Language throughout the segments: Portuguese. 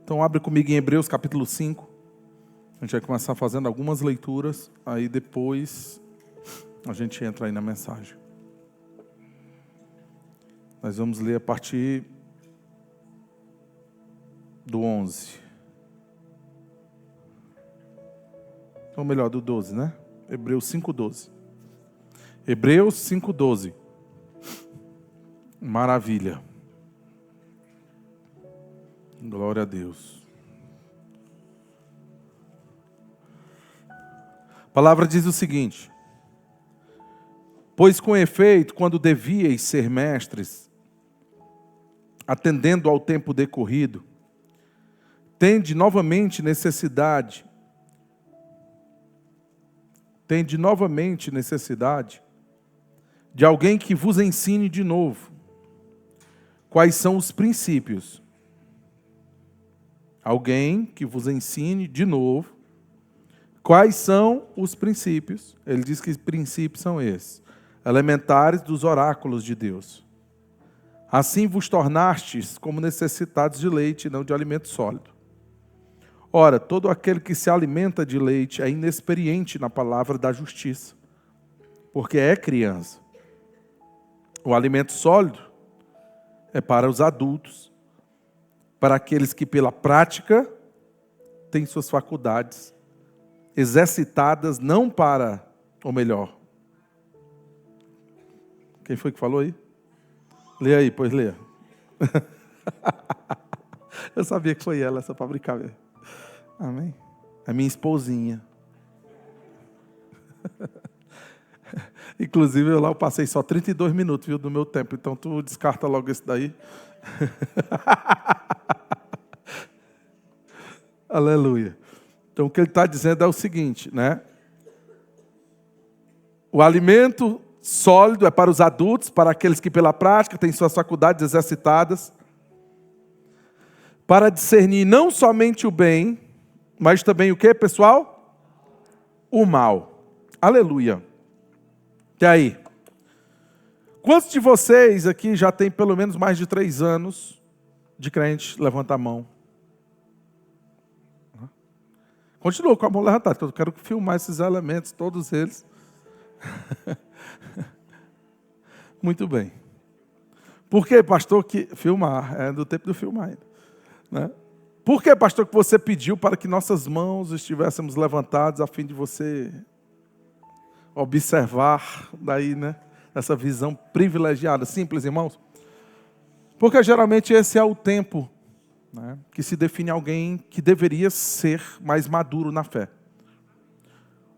Então abre comigo em Hebreus capítulo 5. A gente vai começar fazendo algumas leituras, aí depois a gente entra aí na mensagem. Nós vamos ler a partir do 11. Ou melhor, do 12, né? Hebreus 5:12. Hebreus 5:12. Maravilha. Glória a Deus. A palavra diz o seguinte: pois com efeito, quando devíeis ser mestres, atendendo ao tempo decorrido, tende novamente necessidade de alguém que vos ensine de novo quais são os princípios. Alguém que vos ensine de novo quais são os princípios. Ele diz que os princípios são esses, elementares dos oráculos de Deus. Assim vos tornastes como necessitados de leite, não de alimento sólido. Ora, todo aquele que se alimenta de leite é inexperiente na palavra da justiça, porque é criança. O alimento sólido é para os adultos, para aqueles que pela prática têm suas faculdades exercitadas, não para, ou melhor. Quem foi que falou aí? Lê aí, pois lê. Eu sabia que foi ela, só para brincar mesmo. Amém? A minha esposinha. Inclusive, eu passei só 32 minutos, viu, do meu tempo. Então, tu descarta logo esse daí. Aleluia. Então, o que ele está dizendo é o seguinte, né? O alimento sólido é para os adultos, para aqueles que pela prática têm suas faculdades exercitadas, para discernir não somente o bem, mas também o que, pessoal? O mal. Aleluia. E aí? Quantos de vocês aqui já tem pelo menos mais de 3 anos de crente? Levanta a mão. Continua com a mão levantada, porque eu quero filmar esses elementos, todos eles. Muito bem. Por que, pastor, que filmar? É do tempo do filmar ainda. Né? Por que, pastor, que você pediu para que nossas mãos estivéssemos levantadas a fim de você observar daí, né? Essa visão privilegiada, simples, irmãos? Porque geralmente esse é o tempo, né, que se define alguém que deveria ser mais maduro na fé.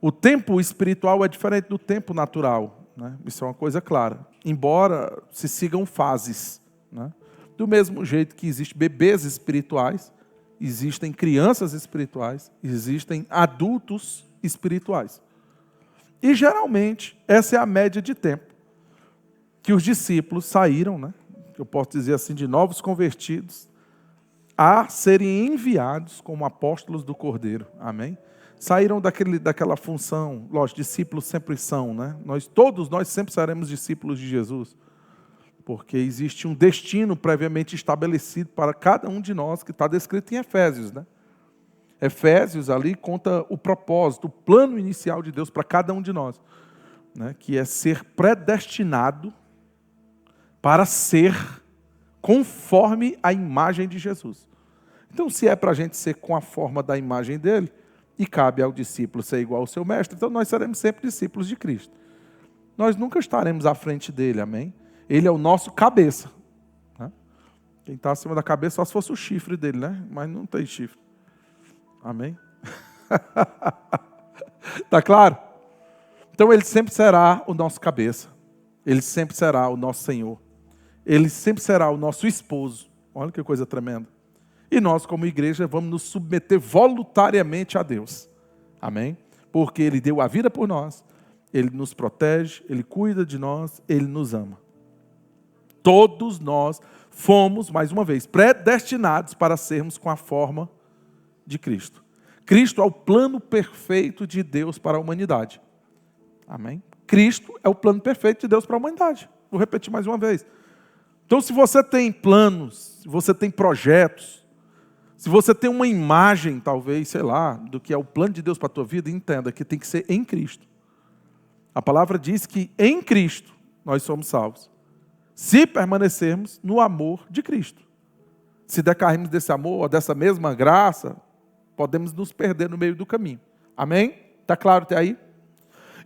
O tempo espiritual é diferente do tempo natural, né? Isso é uma coisa clara. Embora se sigam fases, né? Do mesmo jeito que existem bebês espirituais, existem crianças espirituais, existem adultos espirituais. E geralmente essa é a média de tempo que os discípulos saíram, né? Eu posso dizer assim, de novos convertidos, a serem enviados como apóstolos do Cordeiro. Amém? Saíram daquela função, lógico, discípulos sempre são, né? Todos nós sempre seremos discípulos de Jesus, porque existe um destino previamente estabelecido para cada um de nós, que está descrito em Efésios, né? Efésios ali conta o propósito, o plano inicial de Deus para cada um de nós, né? Que é ser predestinado para ser conforme a imagem de Jesus. Então, se é para a gente ser com a forma da imagem dele, e cabe ao discípulo ser igual ao seu mestre, então nós seremos sempre discípulos de Cristo. Nós nunca estaremos à frente dele, amém? Ele é o nosso cabeça. Né? Quem está acima da cabeça só se fosse o chifre dele, né? Mas não tem chifre. Amém? Está claro? Então ele sempre será o nosso cabeça. Ele sempre será o nosso Senhor. Ele sempre será o nosso esposo. Olha que coisa tremenda. E nós, como igreja, vamos nos submeter voluntariamente a Deus. Amém? Porque Ele deu a vida por nós. Ele nos protege, Ele cuida de nós, Ele nos ama. Todos nós fomos, mais uma vez, predestinados para sermos com a forma de Cristo. Cristo é o plano perfeito de Deus para a humanidade. Amém? Cristo é o plano perfeito de Deus para a humanidade. Vou repetir mais uma vez. Então, se você tem planos, se você tem projetos, Se você tem uma imagem, talvez, sei lá, do que é o plano de Deus para a tua vida, entenda que tem que ser em Cristo. A palavra diz que em Cristo nós somos salvos. Se permanecermos no amor de Cristo. Se decairmos desse amor, ou dessa mesma graça, podemos nos perder no meio do caminho. Amém? Está claro até aí?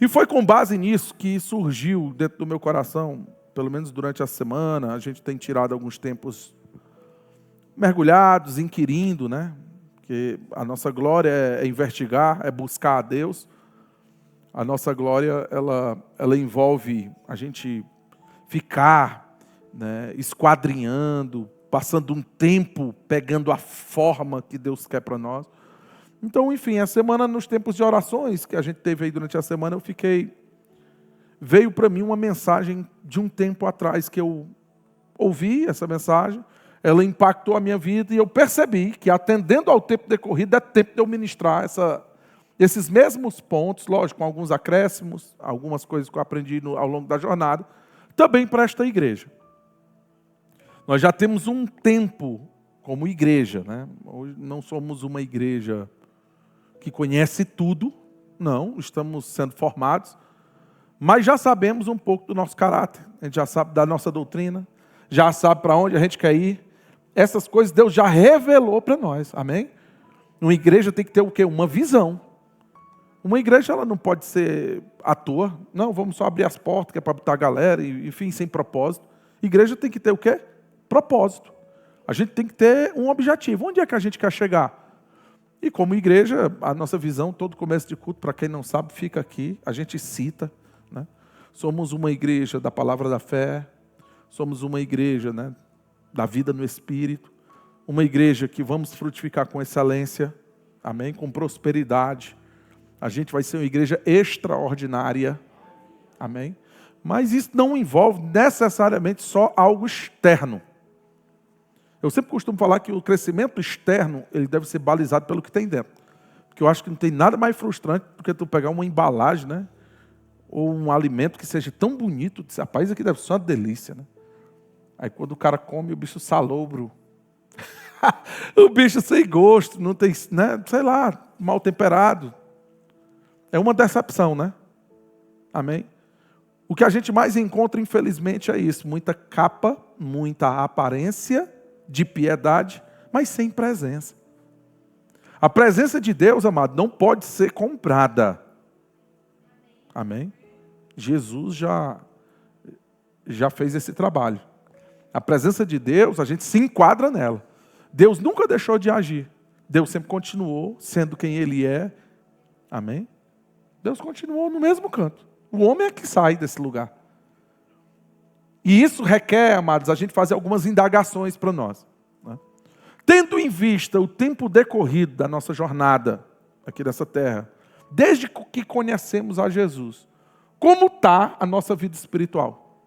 E foi com base nisso que surgiu dentro do meu coração, pelo menos durante a semana, a gente tem tirado alguns tempos mergulhados, inquirindo, né? Porque a nossa glória é investigar, é buscar a Deus. A nossa glória, ela envolve a gente ficar, né, esquadrinhando, passando um tempo pegando a forma que Deus quer para nós. Então, enfim, a semana, nos tempos de orações que a gente teve aí durante a semana, veio para mim uma mensagem de um tempo atrás que eu ouvi essa mensagem, ela impactou a minha vida e eu percebi que, atendendo ao tempo decorrido, é tempo de eu ministrar esses mesmos pontos, lógico, com alguns acréscimos, algumas coisas que eu aprendi ao longo da jornada, também para esta igreja. Nós já temos um tempo como igreja, né? Hoje não somos uma igreja que conhece tudo, não, estamos sendo formados, mas já sabemos um pouco do nosso caráter, a gente já sabe da nossa doutrina, já sabe para onde a gente quer ir. Essas coisas Deus já revelou para nós, amém? Uma igreja tem que ter o quê? Uma visão. Uma igreja ela não pode ser à toa, não, vamos só abrir as portas, que é para botar a galera, enfim, sem propósito. Igreja tem que ter o quê? Propósito. A gente tem que ter um objetivo. Onde é que a gente quer chegar? E como igreja, a nossa visão, todo começo de culto, para quem não sabe, fica aqui, a gente cita, né? Somos uma igreja da palavra da fé, somos uma igreja, né, da vida no Espírito, uma igreja que vamos frutificar com excelência, amém? Com prosperidade. A gente vai ser uma igreja extraordinária, amém? Mas isso não envolve necessariamente só algo externo. Eu sempre costumo falar que o crescimento externo, ele deve ser balizado pelo que tem dentro. Porque eu acho que não tem nada mais frustrante do que tu pegar uma embalagem, né? Ou um alimento que seja tão bonito, dizer, rapaz, isso aqui deve ser uma delícia, né? Aí quando o cara come, o bicho salobro. O bicho sem gosto, não tem, né? Sei lá, mal temperado. É uma decepção, né? Amém? O que a gente mais encontra, infelizmente, é isso. Muita capa, muita aparência de piedade, mas sem presença. A presença de Deus, amado, não pode ser comprada. Amém? Jesus já fez esse trabalho. A presença de Deus, a gente se enquadra nela. Deus nunca deixou de agir. Deus sempre continuou sendo quem Ele é. Amém? Deus continuou no mesmo canto. O homem é que sai desse lugar. E isso requer, amados, a gente fazer algumas indagações para nós, né? Tendo em vista o tempo decorrido da nossa jornada aqui nessa terra, desde que conhecemos a Jesus, como está a nossa vida espiritual?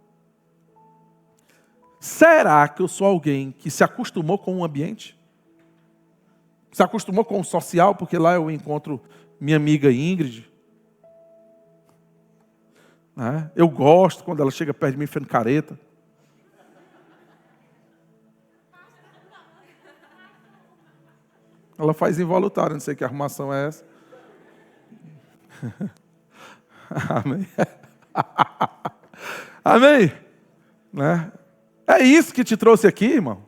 Será que eu sou alguém que se acostumou com o ambiente? Se acostumou com o social, porque lá eu encontro minha amiga Ingrid. Eu gosto quando ela chega perto de mim fazendo careta. Ela faz involuntário, não sei que arrumação é essa. Amém. Amém. Né? É isso que te trouxe aqui, irmão.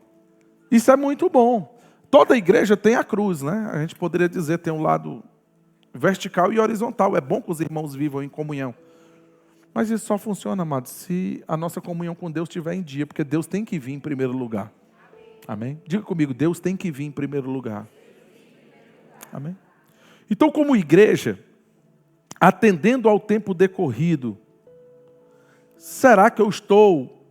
Isso é muito bom. Toda igreja tem a cruz, né? A gente poderia dizer, tem um lado vertical e horizontal. É bom que os irmãos vivam em comunhão. Mas isso só funciona, amados, se a nossa comunhão com Deus estiver em dia, porque Deus tem que vir em primeiro lugar. Amém? Diga comigo, Deus tem que vir em primeiro lugar. Amém? Então, como igreja, atendendo ao tempo decorrido, será que eu estou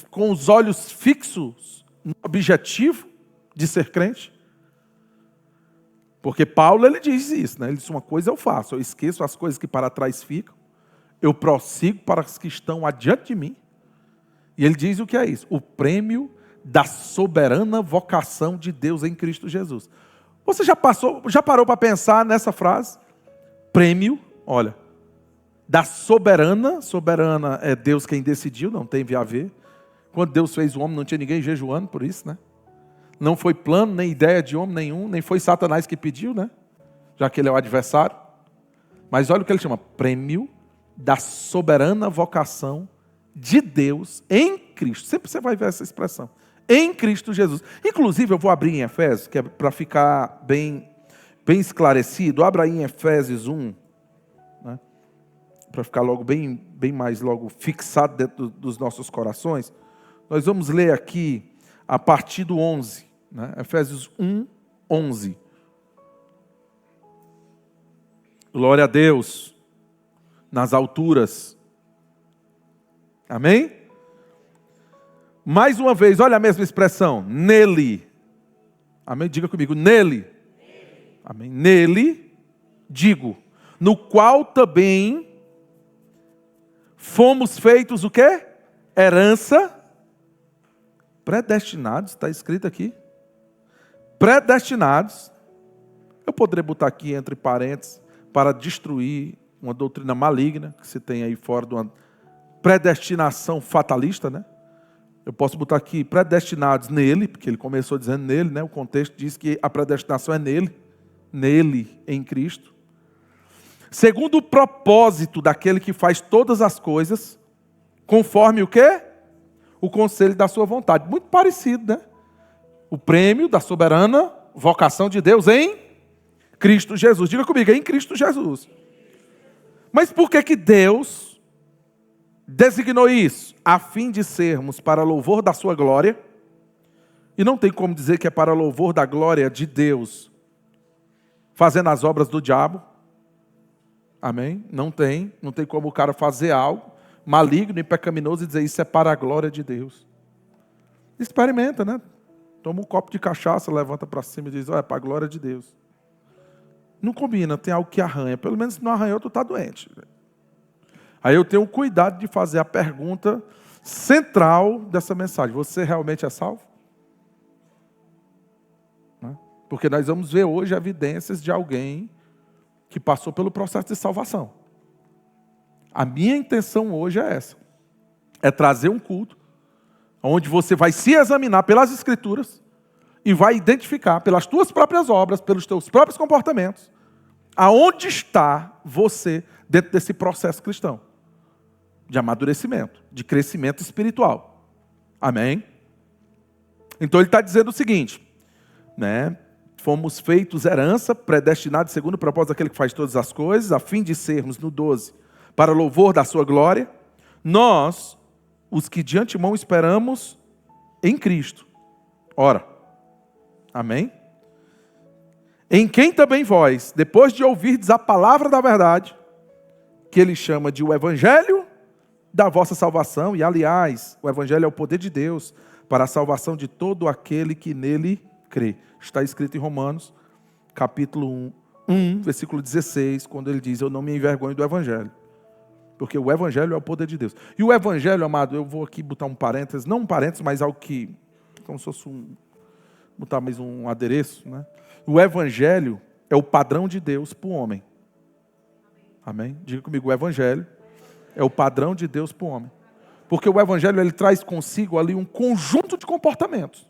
com os olhos fixos no objetivo de ser crente? Porque Paulo, ele diz isso, né? Ele diz, uma coisa eu faço, eu esqueço as coisas que para trás ficam, eu prossigo para as que estão adiante de mim. E ele diz o que é isso? O prêmio da soberana vocação de Deus em Cristo Jesus. Você já parou para pensar nessa frase? Prêmio, olha, da soberana é Deus quem decidiu, não tem a ver. Quando Deus fez o homem, não tinha ninguém jejuando por isso, né? Não foi plano, nem ideia de homem nenhum, nem foi Satanás que pediu, né? Já que ele é o adversário. Mas olha o que ele chama: prêmio da soberana vocação de Deus em Cristo. Sempre você vai ver essa expressão. Em Cristo Jesus. Inclusive, eu vou abrir em Efésios, que é para ficar bem esclarecido. Abra aí em Efésios 1, né? Para ficar logo bem mais logo fixado dentro dos nossos corações. Nós vamos ler aqui a partir do 11, né? Efésios 1, 11. Glória a Deus nas alturas. Amém? Mais uma vez, olha a mesma expressão. Nele. Amém? Diga comigo. Nele. Amém? Nele, digo, no qual também fomos feitos o quê? Herança. Predestinados, está escrito aqui. Predestinados. Eu poderia botar aqui entre parênteses para destruir uma doutrina maligna que se tem aí fora de uma predestinação fatalista, né? Eu posso botar aqui predestinados nele, porque ele começou dizendo nele, né? O contexto diz que a predestinação é nele, em Cristo. Segundo o propósito daquele que faz todas as coisas, conforme o quê? O conselho da sua vontade. Muito parecido, né? O prêmio da soberana vocação de Deus em Cristo Jesus. Diga comigo, em Cristo Jesus. Mas por que Deus designou isso? A fim de sermos para louvor da sua glória. E não tem como dizer que é para louvor da glória de Deus, fazendo as obras do diabo. Amém? Não tem como o cara fazer algo maligno e pecaminoso e dizer isso é para a glória de Deus. Experimenta, né? Toma um copo de cachaça, levanta para cima e diz, é para a glória de Deus. Não combina, tem algo que arranha. Pelo menos se não arranhou, tu está doente. Aí eu tenho cuidado de fazer a pergunta central dessa mensagem. Você realmente é salvo? Porque nós vamos ver hoje evidências de alguém que passou pelo processo de salvação. A minha intenção hoje é essa. É trazer um culto onde você vai se examinar pelas Escrituras e vai identificar pelas tuas próprias obras, pelos teus próprios comportamentos, aonde está você dentro desse processo cristão de amadurecimento, de crescimento espiritual. Amém? Então ele está dizendo o seguinte, né? Fomos feitos herança, predestinados segundo o propósito daquele que faz todas as coisas, a fim de sermos, no 12, para louvor da sua glória, nós, os que de antemão esperamos em Cristo. Ora, amém? Em quem também vós, depois de ouvirdes a palavra da verdade, que ele chama de o evangelho da vossa salvação, e aliás, o evangelho é o poder de Deus para a salvação de todo aquele que nele crê. Está escrito em Romanos, capítulo 1, versículo 16, quando ele diz, eu não me envergonho do evangelho. Porque o evangelho é o poder de Deus. E o evangelho, amado, eu vou aqui botar um parênteses, não um parênteses, mas algo que, como se fosse botar mais um adereço, né? O evangelho é o padrão de Deus para o homem. Amém? Diga comigo, o evangelho é o padrão de Deus para o homem. Porque o evangelho, ele traz consigo ali um conjunto de comportamentos.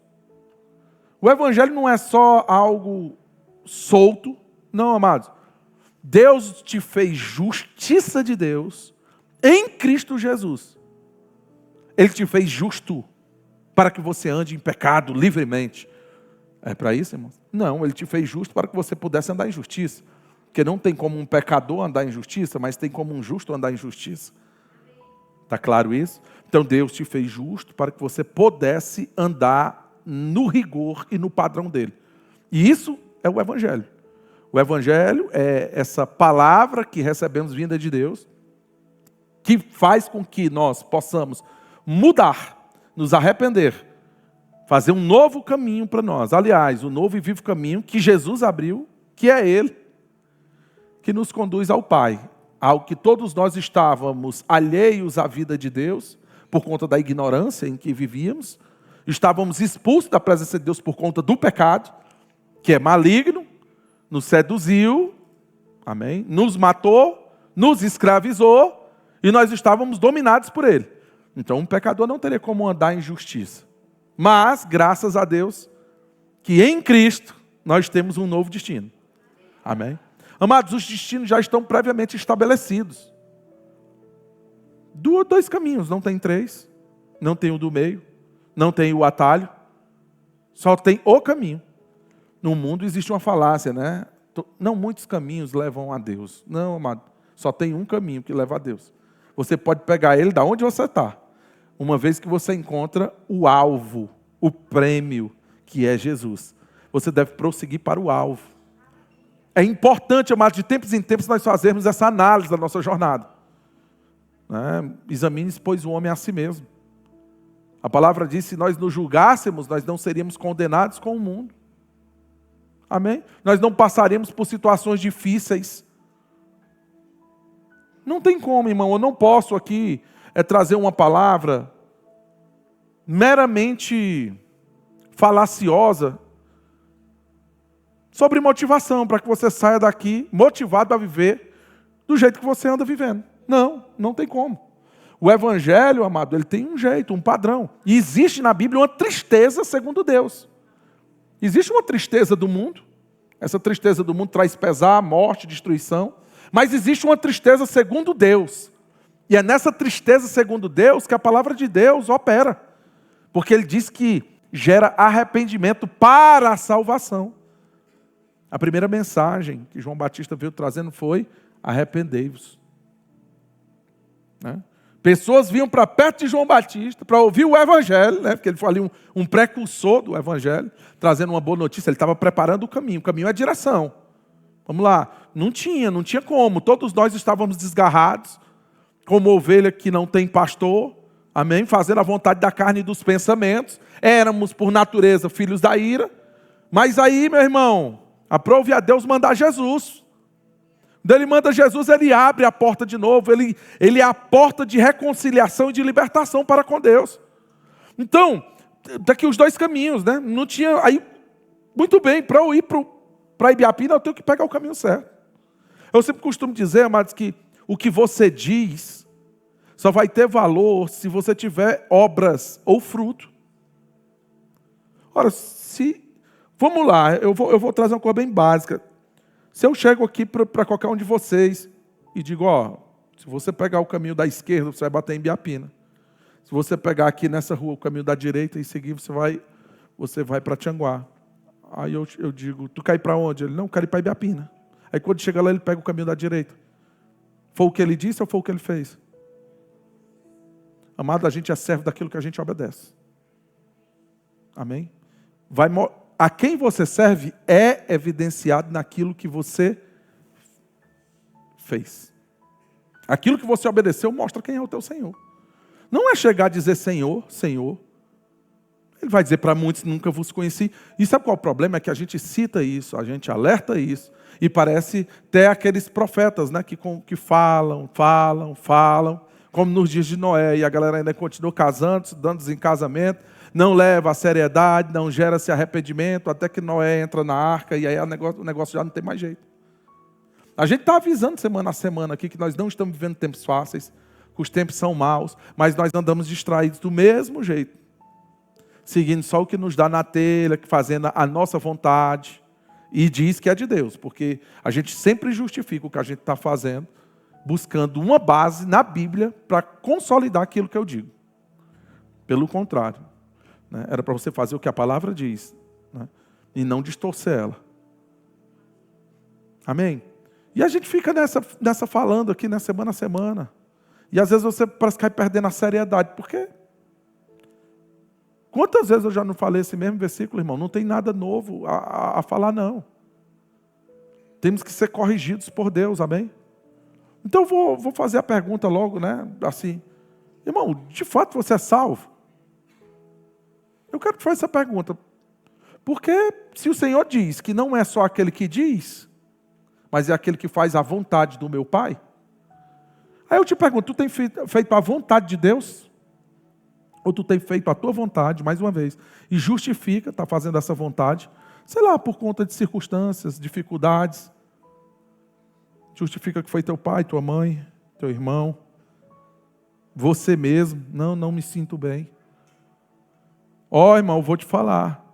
O evangelho não é só algo solto. Não, amados. Deus te fez justiça de Deus em Cristo Jesus. Ele te fez justo para que você ande em pecado livremente. É para isso, irmãos? Não, ele te fez justo para que você pudesse andar em justiça. Porque não tem como um pecador andar em justiça, mas tem como um justo andar em justiça. Está claro isso? Então Deus te fez justo para que você pudesse andar no rigor e no padrão dele. E isso é o evangelho. O evangelho é essa palavra que recebemos vinda de Deus, que faz com que nós possamos mudar, nos arrepender, fazer um novo caminho para nós. Aliás, o novo e vivo caminho que Jesus abriu, que é ele, que nos conduz ao Pai. Ao que todos nós estávamos alheios à vida de Deus, por conta da ignorância em que vivíamos, estávamos expulsos da presença de Deus por conta do pecado, que é maligno, nos seduziu, amém? Nos matou, nos escravizou, e nós estávamos dominados por ele. Então um pecador não teria como andar em justiça. Mas, graças a Deus, que em Cristo nós temos um novo destino. Amém? Amados, os destinos já estão previamente estabelecidos. Dois caminhos, não tem três, não tem o do meio, não tem o atalho, só tem o caminho. No mundo existe uma falácia, né? Não, muitos caminhos levam a Deus. Não, amado, só tem um caminho que leva a Deus. Você pode pegar ele da onde você está, uma vez que você encontra o alvo, o prêmio, que é Jesus. Você deve prosseguir para o alvo. É importante, amados, de tempos em tempos nós fazermos essa análise da nossa jornada. Examine, pois, o homem a si mesmo. A palavra diz, se nós nos julgássemos, nós não seríamos condenados com o mundo. Amém? Nós não passaremos por situações difíceis. Não tem como, irmão, eu não posso aqui trazer uma palavra meramente falaciosa sobre motivação, para que você saia daqui motivado a viver do jeito que você anda vivendo. Não, não tem como. O evangelho, amado, ele tem um jeito, um padrão. E existe na Bíblia uma tristeza segundo Deus. Existe uma tristeza do mundo. Essa tristeza do mundo traz pesar, morte, destruição. Mas existe uma tristeza segundo Deus. E é nessa tristeza segundo Deus que a palavra de Deus opera. Porque ele diz que gera arrependimento para a salvação. A primeira mensagem que João Batista veio trazendo foi: arrependei-vos. Pessoas vinham para perto de João Batista para ouvir o evangelho, porque ele foi ali um precursor do evangelho, trazendo uma boa notícia. Ele estava preparando o caminho é a direção. Vamos lá, não tinha como, todos nós estávamos desgarrados, como ovelha que não tem pastor, amém? Fazendo a vontade da carne e dos pensamentos, éramos por natureza filhos da ira, mas aí, meu irmão, aprove a Deus mandar Jesus. Quando ele manda Jesus, ele abre a porta de novo, ele é a porta de reconciliação e de libertação para com Deus. Então, daqui os dois caminhos, né? Não tinha, aí, muito bem, para eu ir para Ibiapina, eu tenho que pegar o caminho certo. Eu sempre costumo dizer, amados, que o que você diz só vai ter valor se você tiver obras ou fruto. Ora, vamos lá, eu vou trazer uma coisa bem básica. Se eu chego aqui para qualquer um de vocês e digo, se você pegar o caminho da esquerda, você vai bater em Ibiapina. Se você pegar aqui nessa rua o caminho da direita e seguir, você vai para Tianguá. Aí eu digo, tu quer ir para onde? Ele, não, quero ir para Ibiapina. Aí quando chega lá, ele pega o caminho da direita. Foi o que ele disse ou foi o que ele fez? Amado, a gente é servo daquilo que a gente obedece. Amém? A quem você serve é evidenciado naquilo que você fez. Aquilo que você obedeceu mostra quem é o teu Senhor. Não é chegar a dizer Senhor, Senhor. Ele vai dizer para muitos, nunca vos conheci. E sabe qual é o problema? É que a gente cita isso, a gente alerta isso. E parece ter aqueles profetas, né, que falam. Como nos dias de Noé. E a galera ainda continua casando, dando em casamento. Não leva a seriedade, não gera-se arrependimento, até que Noé entra na arca e aí o negócio já não tem mais jeito. A gente está avisando semana a semana aqui que nós não estamos vivendo tempos fáceis, que os tempos são maus, mas nós andamos distraídos do mesmo jeito, seguindo só o que nos dá na telha, fazendo a nossa vontade, e diz que é de Deus, porque a gente sempre justifica o que a gente está fazendo, buscando uma base na Bíblia para consolidar aquilo que eu digo. Pelo contrário. Era para você fazer o que a palavra diz, e não distorcer ela. Amém? E a gente fica nessa falando aqui, semana a semana. E às vezes você parece que vai perdendo a seriedade. Por quê? Quantas vezes eu já não falei esse mesmo versículo, irmão? Não tem nada novo a falar, não. Temos que ser corrigidos por Deus, amém? Então eu vou fazer a pergunta logo, assim. Irmão, de fato você é salvo? Eu quero te fazer essa pergunta. Porque se o Senhor diz que não é só aquele que diz, mas é aquele que faz a vontade do meu Pai, aí eu te pergunto, tu tem feito a vontade de Deus? Ou tu tem feito a tua vontade, mais uma vez, e justifica, está fazendo essa vontade, sei lá, por conta de circunstâncias, dificuldades, justifica que foi teu pai, tua mãe, teu irmão, você mesmo, não me sinto bem. Irmão, eu vou te falar.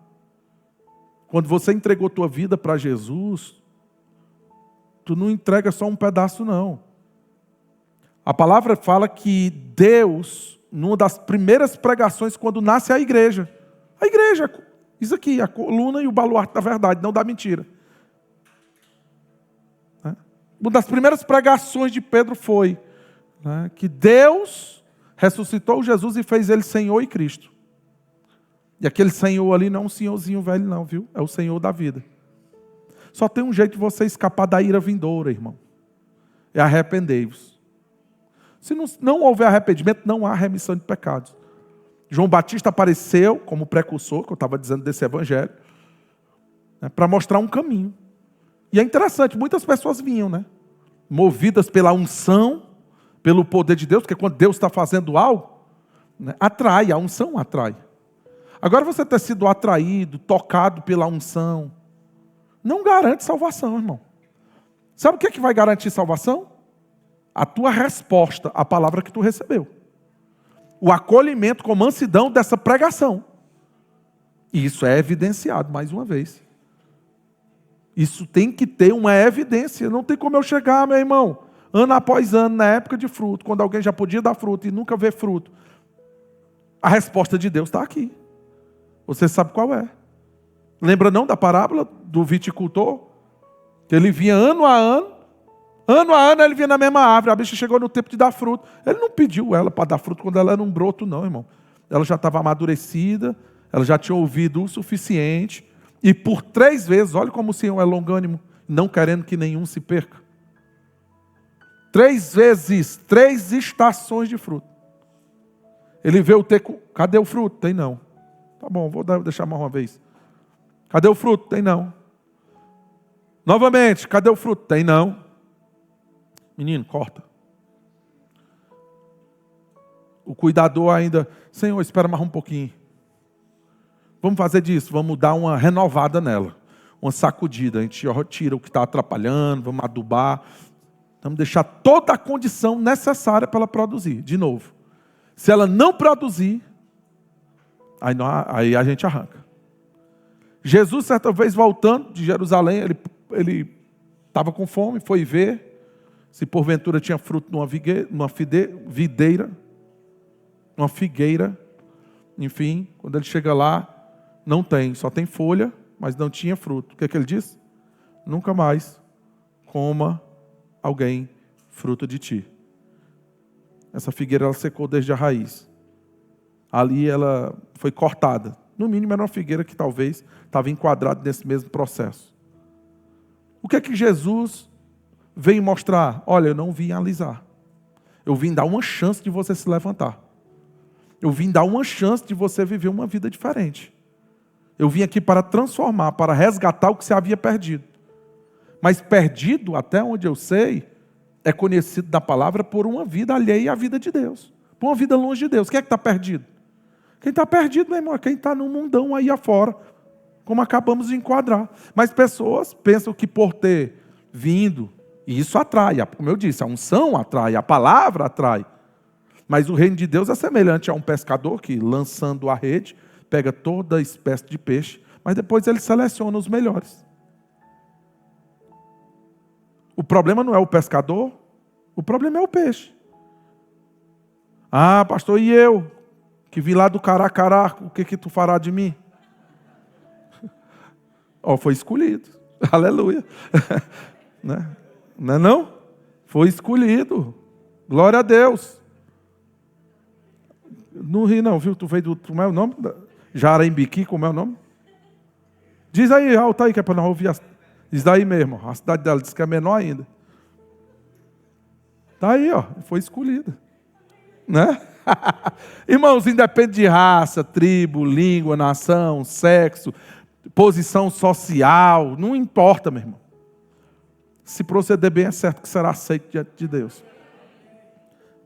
Quando você entregou tua vida para Jesus, tu não entrega só um pedaço, não. A palavra fala que Deus, numa das primeiras pregações, quando nasce a igreja, isso aqui, a coluna e o baluarte da verdade, não da mentira. Uma das primeiras pregações de Pedro foi que Deus ressuscitou Jesus e fez ele Senhor e Cristo. E aquele Senhor ali não é um senhorzinho velho não, viu? É o Senhor da vida. Só tem um jeito de você escapar da ira vindoura, irmão. É arrependei-vos. Se não houver arrependimento, não há remissão de pecados. João Batista apareceu como precursor, que eu estava dizendo desse evangelho, para mostrar um caminho. E é interessante, muitas pessoas vinham, movidas pela unção, pelo poder de Deus, porque quando Deus está fazendo algo, atrai, a unção atrai. Agora você ter sido atraído, tocado pela unção, não garante salvação, irmão. Sabe o que vai garantir salvação? A tua resposta à palavra que tu recebeu. O acolhimento com mansidão dessa pregação. E isso é evidenciado mais uma vez. Isso tem que ter uma evidência. Não tem como eu chegar, meu irmão, ano após ano, na época de fruto, quando alguém já podia dar fruto e nunca vê fruto. A resposta de Deus está aqui. Você sabe qual é. Lembra não da parábola do viticultor? Que ele vinha ano a ano ele vinha na mesma árvore, a bicha chegou no tempo de dar fruto. Ele não pediu ela para dar fruto quando ela era um broto, não, irmão. Ela já estava amadurecida, ela já tinha ouvido o suficiente, e por 3 vezes, olha como o Senhor é longânimo, não querendo que nenhum se perca. 3 vezes, 3 estações de fruto. Ele veio ter com... Cadê o fruto? Tem não. Tá bom, vou deixar mais uma vez. Cadê o fruto? Tem não. Novamente, cadê o fruto? Tem não. Menino, corta. O cuidador ainda, Senhor, espera mais um pouquinho. Vamos fazer disso, vamos dar uma renovada nela. Uma sacudida, a gente tira o que está atrapalhando, vamos adubar. Vamos deixar toda a condição necessária para ela produzir, de novo. Se ela não produzir, aí a gente arranca. Jesus, certa vez, voltando de Jerusalém, ele estava com fome, foi ver se porventura tinha fruto numa figueira. Enfim, quando ele chega lá, não tem, só tem folha, mas não tinha fruto. O que é que ele diz? Nunca mais coma alguém fruto de ti. Essa figueira ela secou desde a raiz. Ali ela foi cortada. No mínimo era uma figueira que talvez estava enquadrada nesse mesmo processo. O que é que Jesus veio mostrar? Olha, eu não vim alisar. Eu vim dar uma chance de você se levantar. Eu vim dar uma chance de você viver uma vida diferente. Eu vim aqui para transformar, para resgatar o que você havia perdido. Mas perdido, até onde eu sei, é conhecido da palavra por uma vida alheia à vida de Deus. Por uma vida longe de Deus. Quem é que está perdido? Quem está perdido, meu irmão, é quem está no mundão aí afora. Como acabamos de enquadrar. Mas pessoas pensam que por ter vindo, e isso atrai, como eu disse, a unção atrai, a palavra atrai. Mas o reino de Deus é semelhante a um pescador que, lançando a rede, pega toda espécie de peixe, mas depois ele seleciona os melhores. O problema não é o pescador, o problema é o peixe. Ah, pastor, e eu? Que vim lá do Caracará, o que tu fará de mim? Foi escolhido. Aleluia. Né? Não é não? Foi escolhido. Glória a Deus. Não ri não, viu? Tu veio do... Como é o nome? Jarembiqui, como é o nome? Diz aí, alta aí, que é para não ouvir. Diz daí mesmo. A cidade dela diz que é menor ainda. Está aí, foi escolhida. Né? Irmãos, independe de raça, tribo, língua, nação, sexo, posição social, não importa, meu irmão. Se proceder bem, é certo que será aceito diante de Deus.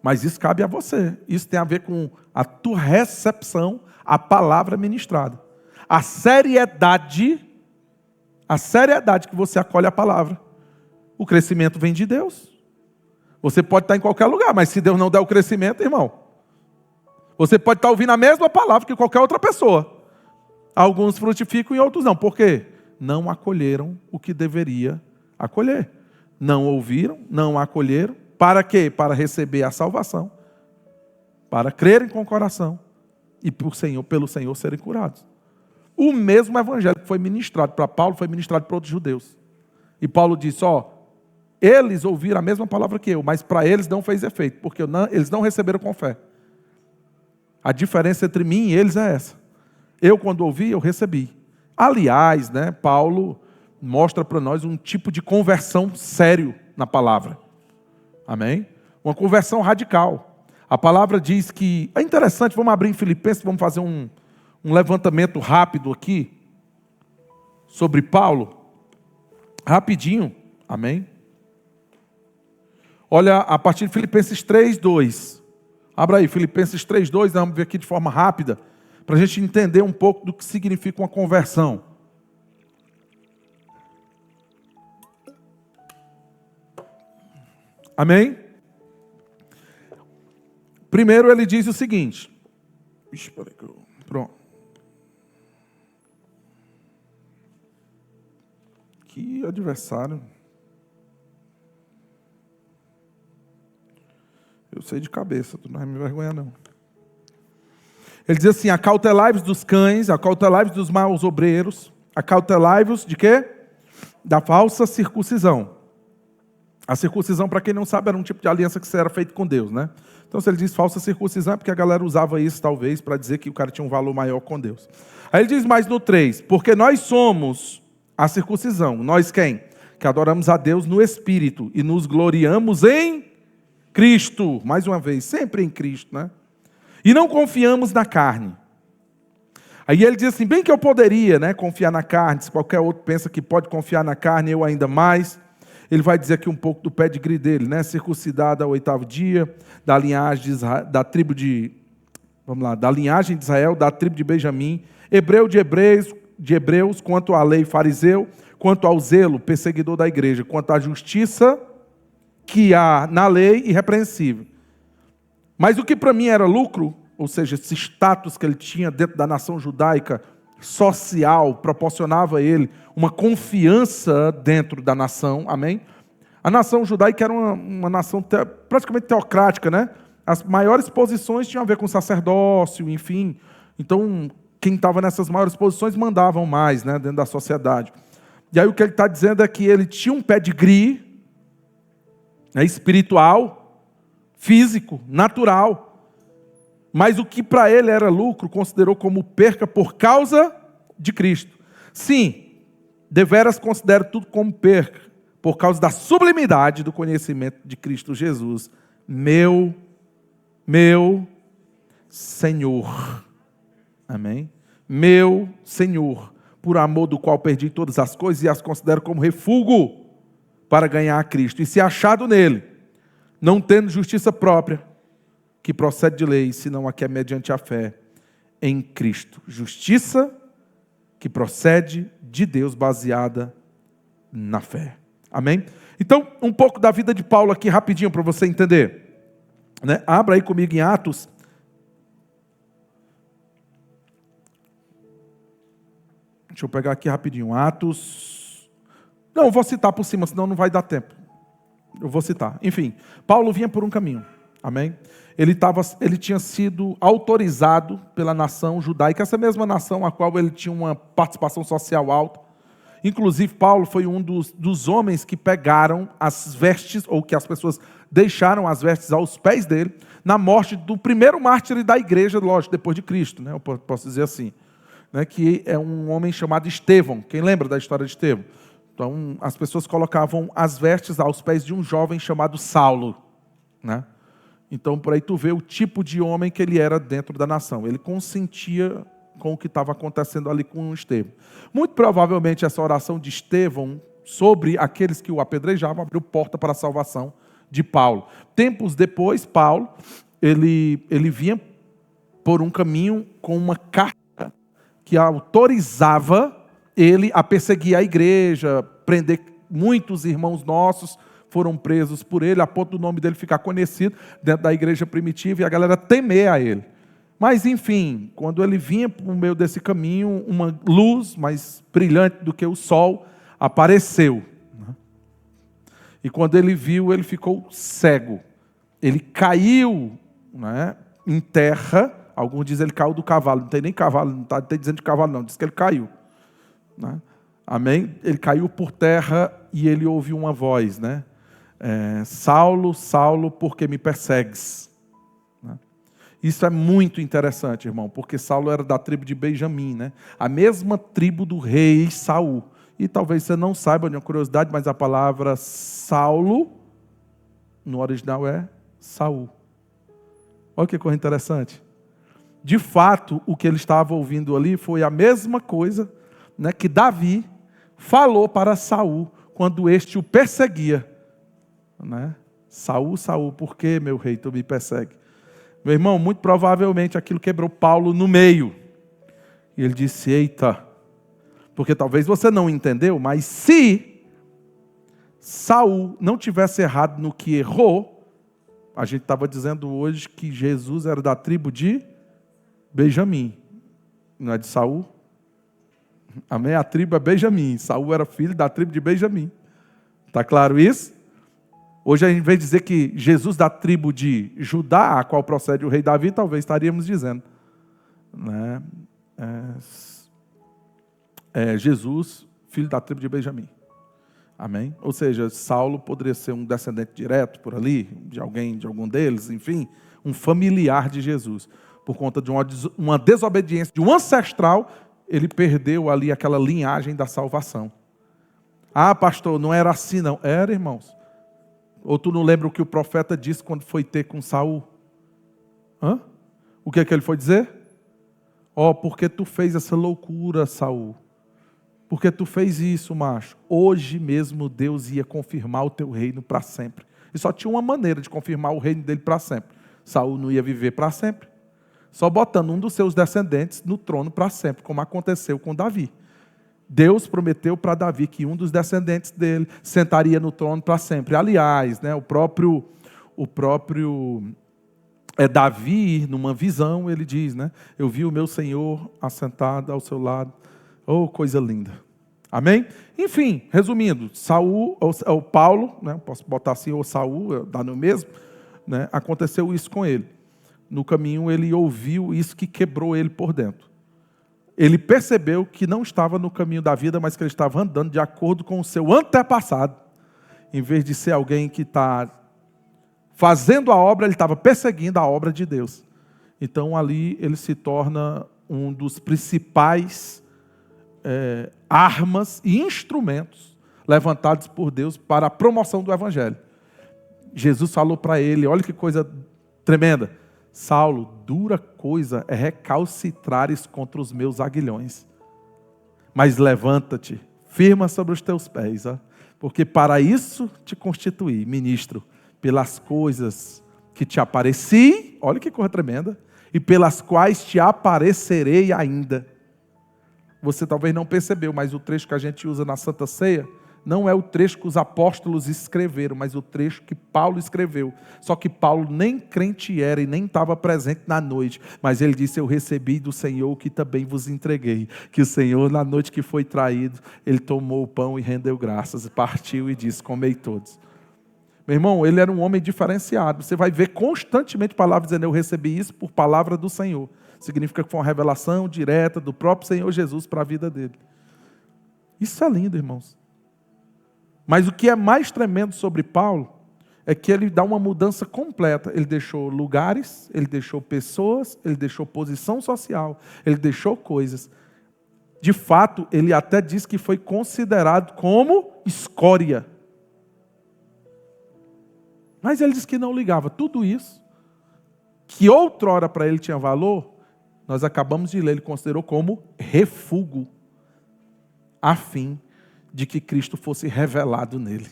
Mas isso cabe a você. Isso tem a ver com a tua recepção à palavra ministrada. A seriedade que você acolhe a palavra. O crescimento vem de Deus. Você pode estar em qualquer lugar, mas se Deus não der o crescimento, irmão, você pode estar ouvindo a mesma palavra que qualquer outra pessoa. Alguns frutificam e outros não. Por quê? não acolheram o que deveria acolher. Não ouviram, não acolheram. Para quê? Para receber a salvação. Para crerem com o coração. E pelo Senhor serem curados. O mesmo evangelho que foi ministrado para Paulo, foi ministrado para outros judeus. E Paulo disse, eles ouviram a mesma palavra que eu, mas para eles não fez efeito, porque eles não receberam com fé. A diferença entre mim e eles é essa. Eu, quando ouvi, eu recebi. Aliás, Paulo mostra para nós um tipo de conversão sério na palavra. Amém? Uma conversão radical. A palavra diz que... É interessante, vamos abrir em Filipenses, vamos fazer um levantamento rápido aqui sobre Paulo. Rapidinho. Amém? Olha, a partir de Filipenses 3:2. Abra aí, Filipenses 3:2, vamos ver aqui de forma rápida, para a gente entender um pouco do que significa uma conversão. Amém? Primeiro ele diz o seguinte. Pronto. Que adversário. Eu sei de cabeça, tu não vai me envergonhar não. Ele diz assim, acautelai-vos dos cães, acautelai-vos dos maus obreiros, acautelai-vos de quê? Da falsa circuncisão. A circuncisão, para quem não sabe, era um tipo de aliança que era feito com Deus, né? Então, se ele diz falsa circuncisão, é porque a galera usava isso, talvez, para dizer que o cara tinha um valor maior com Deus. Aí ele diz mais no 3, porque nós somos a circuncisão. Nós quem? Que adoramos a Deus no Espírito e nos gloriamos em Cristo. Mais uma vez, sempre em Cristo, né? E não confiamos na carne. Aí ele diz assim, bem que eu poderia, confiar na carne, se qualquer outro pensa que pode confiar na carne, eu ainda mais. Ele vai dizer aqui um pouco do pedigree dele, circuncidado ao 8º dia, da linhagem da tribo de... Vamos lá, da linhagem de Israel, da tribo de Benjamim, hebreu de hebreus, quanto à lei fariseu, quanto ao zelo, perseguidor da igreja, quanto à justiça que há na lei, irrepreensível. Mas o que para mim era lucro, ou seja, esse status que ele tinha dentro da nação judaica, social, proporcionava a ele uma confiança dentro da nação, amém? A nação judaica era uma nação praticamente teocrática, As maiores posições tinham a ver com sacerdócio, enfim. Então, quem estava nessas maiores posições mandavam mais, dentro da sociedade. E aí o que ele está dizendo é que ele tinha um pedigree, espiritual, físico, natural. Mas o que para ele era lucro, considerou como perca por causa de Cristo. Sim, deveras considero tudo como perca, por causa da sublimidade do conhecimento de Cristo Jesus, meu Senhor. Amém? Meu Senhor, por amor do qual perdi todas as coisas e as considero como refúgio para ganhar a Cristo. E se achado nele, não tendo justiça própria, que procede de lei, senão a que é mediante a fé em Cristo. Justiça que procede de Deus, baseada na fé. Amém? Então, um pouco da vida de Paulo aqui, rapidinho, para você entender. Abra aí comigo em Atos. Deixa eu pegar aqui rapidinho. Atos. Não, eu vou citar por cima, senão não vai dar tempo. Eu vou citar. Enfim, Paulo vinha por um caminho. Amém? Ele tinha sido autorizado pela nação judaica, essa mesma nação a qual ele tinha uma participação social alta. Inclusive, Paulo foi um dos homens que pegaram as vestes, ou que as pessoas deixaram as vestes aos pés dele, na morte do primeiro mártir da igreja, lógico, depois de Cristo, eu posso dizer assim, que é um homem chamado Estevão. Quem lembra da história de Estevão? Então, as pessoas colocavam as vestes aos pés de um jovem chamado Saulo, Então, por aí tu vê o tipo de homem que ele era dentro da nação. Ele consentia com o que estava acontecendo ali com Estevão. Muito provavelmente essa oração de Estevão sobre aqueles que o apedrejavam abriu porta para a salvação de Paulo. Tempos depois, Paulo, ele vinha por um caminho com uma carta que autorizava ele a perseguir a igreja, prender muitos irmãos nossos, foram presos por ele, a ponto do nome dele ficar conhecido dentro da igreja primitiva e a galera temer a ele. Mas, enfim, quando ele vinha por meio desse caminho, uma luz mais brilhante do que o sol apareceu. E quando ele viu, ele ficou cego. Ele caiu, né, em terra. Alguns dizem que ele caiu do cavalo. Não tem nem cavalo, não está dizendo de cavalo não, diz que ele caiu. Né? Amém? Ele caiu por terra e ele ouviu uma voz, né? Saulo, Saulo, por que me persegues? Isso é muito interessante, irmão, porque Saulo era da tribo de Benjamim, né? A mesma tribo do rei Saul. E talvez você não saiba, de uma curiosidade, mas a palavra Saulo, no original é Saul. Olha que coisa interessante. De fato, o que ele estava ouvindo ali foi a mesma coisa, né, que Davi falou para Saul quando este o perseguia. Né? Saul, Saul, por que, meu rei, tu me persegue? Meu irmão, muito provavelmente aquilo quebrou Paulo no meio. E ele disse, eita, porque talvez você não entendeu, mas se Saul não tivesse errado no que errou, a gente estava dizendo hoje que Jesus era da tribo de Benjamim, não é de Saul? Amém? A tribo é Benjamim, Saul era filho da tribo de Benjamim. Está claro isso? Hoje, a gente vem dizer que Jesus da tribo de Judá, a qual procede o rei Davi, talvez estaríamos dizendo, né? Jesus, filho da tribo de Benjamim. Amém? Ou seja, Saulo poderia ser um descendente direto por ali, de algum deles, enfim, um familiar de Jesus. Por conta de uma desobediência de um ancestral, ele perdeu ali aquela linhagem da salvação. Ah, pastor, não era assim não. Era, irmãos. Ou tu não lembra o que o profeta disse quando foi ter com Saul? O que é que ele foi dizer? Porque tu fez essa loucura, Saul. Porque tu fez isso, macho. Hoje mesmo Deus ia confirmar o teu reino para sempre. E só tinha uma maneira de confirmar o reino dele para sempre. Saul não ia viver para sempre. Só botando um dos seus descendentes no trono para sempre, como aconteceu com Davi. Deus prometeu para Davi que um dos descendentes dele sentaria no trono para sempre. Aliás, né, o próprio Davi, numa visão, ele diz, né, eu vi o meu Senhor assentado ao seu lado. Oh, coisa linda. Amém? Enfim, resumindo, Saul, ou Paulo, né, posso botar assim, ou Saul, dá no mesmo, né, aconteceu isso com ele. No caminho ele ouviu isso que quebrou ele por dentro. Ele percebeu que não estava no caminho da vida, mas que ele estava andando de acordo com o seu antepassado. Em vez de ser alguém que está fazendo a obra, ele estava perseguindo a obra de Deus. Então ali ele se torna um dos principais armas e instrumentos levantados por Deus para a promoção do Evangelho. Jesus falou para ele, olha que coisa tremenda, Saulo, dura coisa é recalcitrares contra os meus aguilhões. Mas levanta-te, firma sobre os teus pés, porque para isso te constituí ministro, pelas coisas que te apareci, olha que coisa tremenda, e pelas quais te aparecerei ainda. Você talvez não percebeu, mas o trecho que a gente usa na Santa Ceia não é o trecho que os apóstolos escreveram, mas o trecho que Paulo escreveu. Só que Paulo nem crente era e nem estava presente na noite. Mas ele disse, eu recebi do Senhor o que também vos entreguei. Que o Senhor, na noite que foi traído, ele tomou o pão e rendeu graças, partiu e disse, comei todos. Meu irmão, ele era um homem diferenciado. Você vai ver constantemente palavras dizendo, eu recebi isso por palavra do Senhor. Significa que foi uma revelação direta do próprio Senhor Jesus para a vida dele. Isso é lindo, irmãos. Mas o que é mais tremendo sobre Paulo é que ele dá uma mudança completa. Ele deixou lugares, ele deixou pessoas, ele deixou posição social, ele deixou coisas. De fato, ele até diz que foi considerado como escória. Mas ele diz que não ligava. Tudo isso, que outrora para ele tinha valor, nós acabamos de ler, ele considerou como refúgio, a fim de que Cristo fosse revelado nele.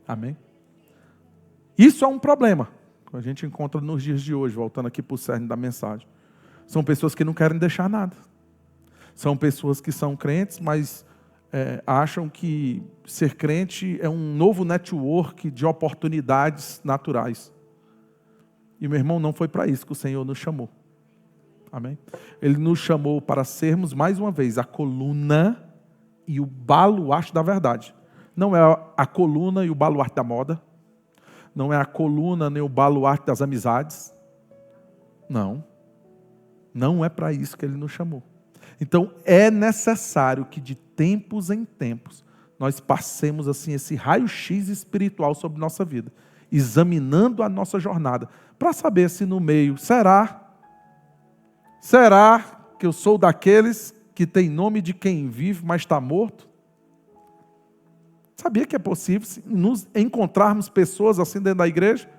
Amém? Isso é um problema, que a gente encontra nos dias de hoje, voltando aqui para o cerne da mensagem. São pessoas que não querem deixar nada. São pessoas que são crentes, mas acham que ser crente é um novo network de oportunidades naturais. E, meu irmão, não foi para isso que o Senhor nos chamou. Amém? Ele nos chamou para sermos, mais uma vez, a coluna e o baluarte da verdade. Não é a coluna e o baluarte da moda. Não é a coluna nem o baluarte das amizades. Não. Não é para isso que ele nos chamou. Então, é necessário que de tempos em tempos nós passemos assim esse raio-x espiritual sobre nossa vida, examinando a nossa jornada, para saber se no meio, será que eu sou daqueles que tem nome de quem vive, mas está morto? Sabia que é possível nos encontrarmos pessoas assim dentro da igreja?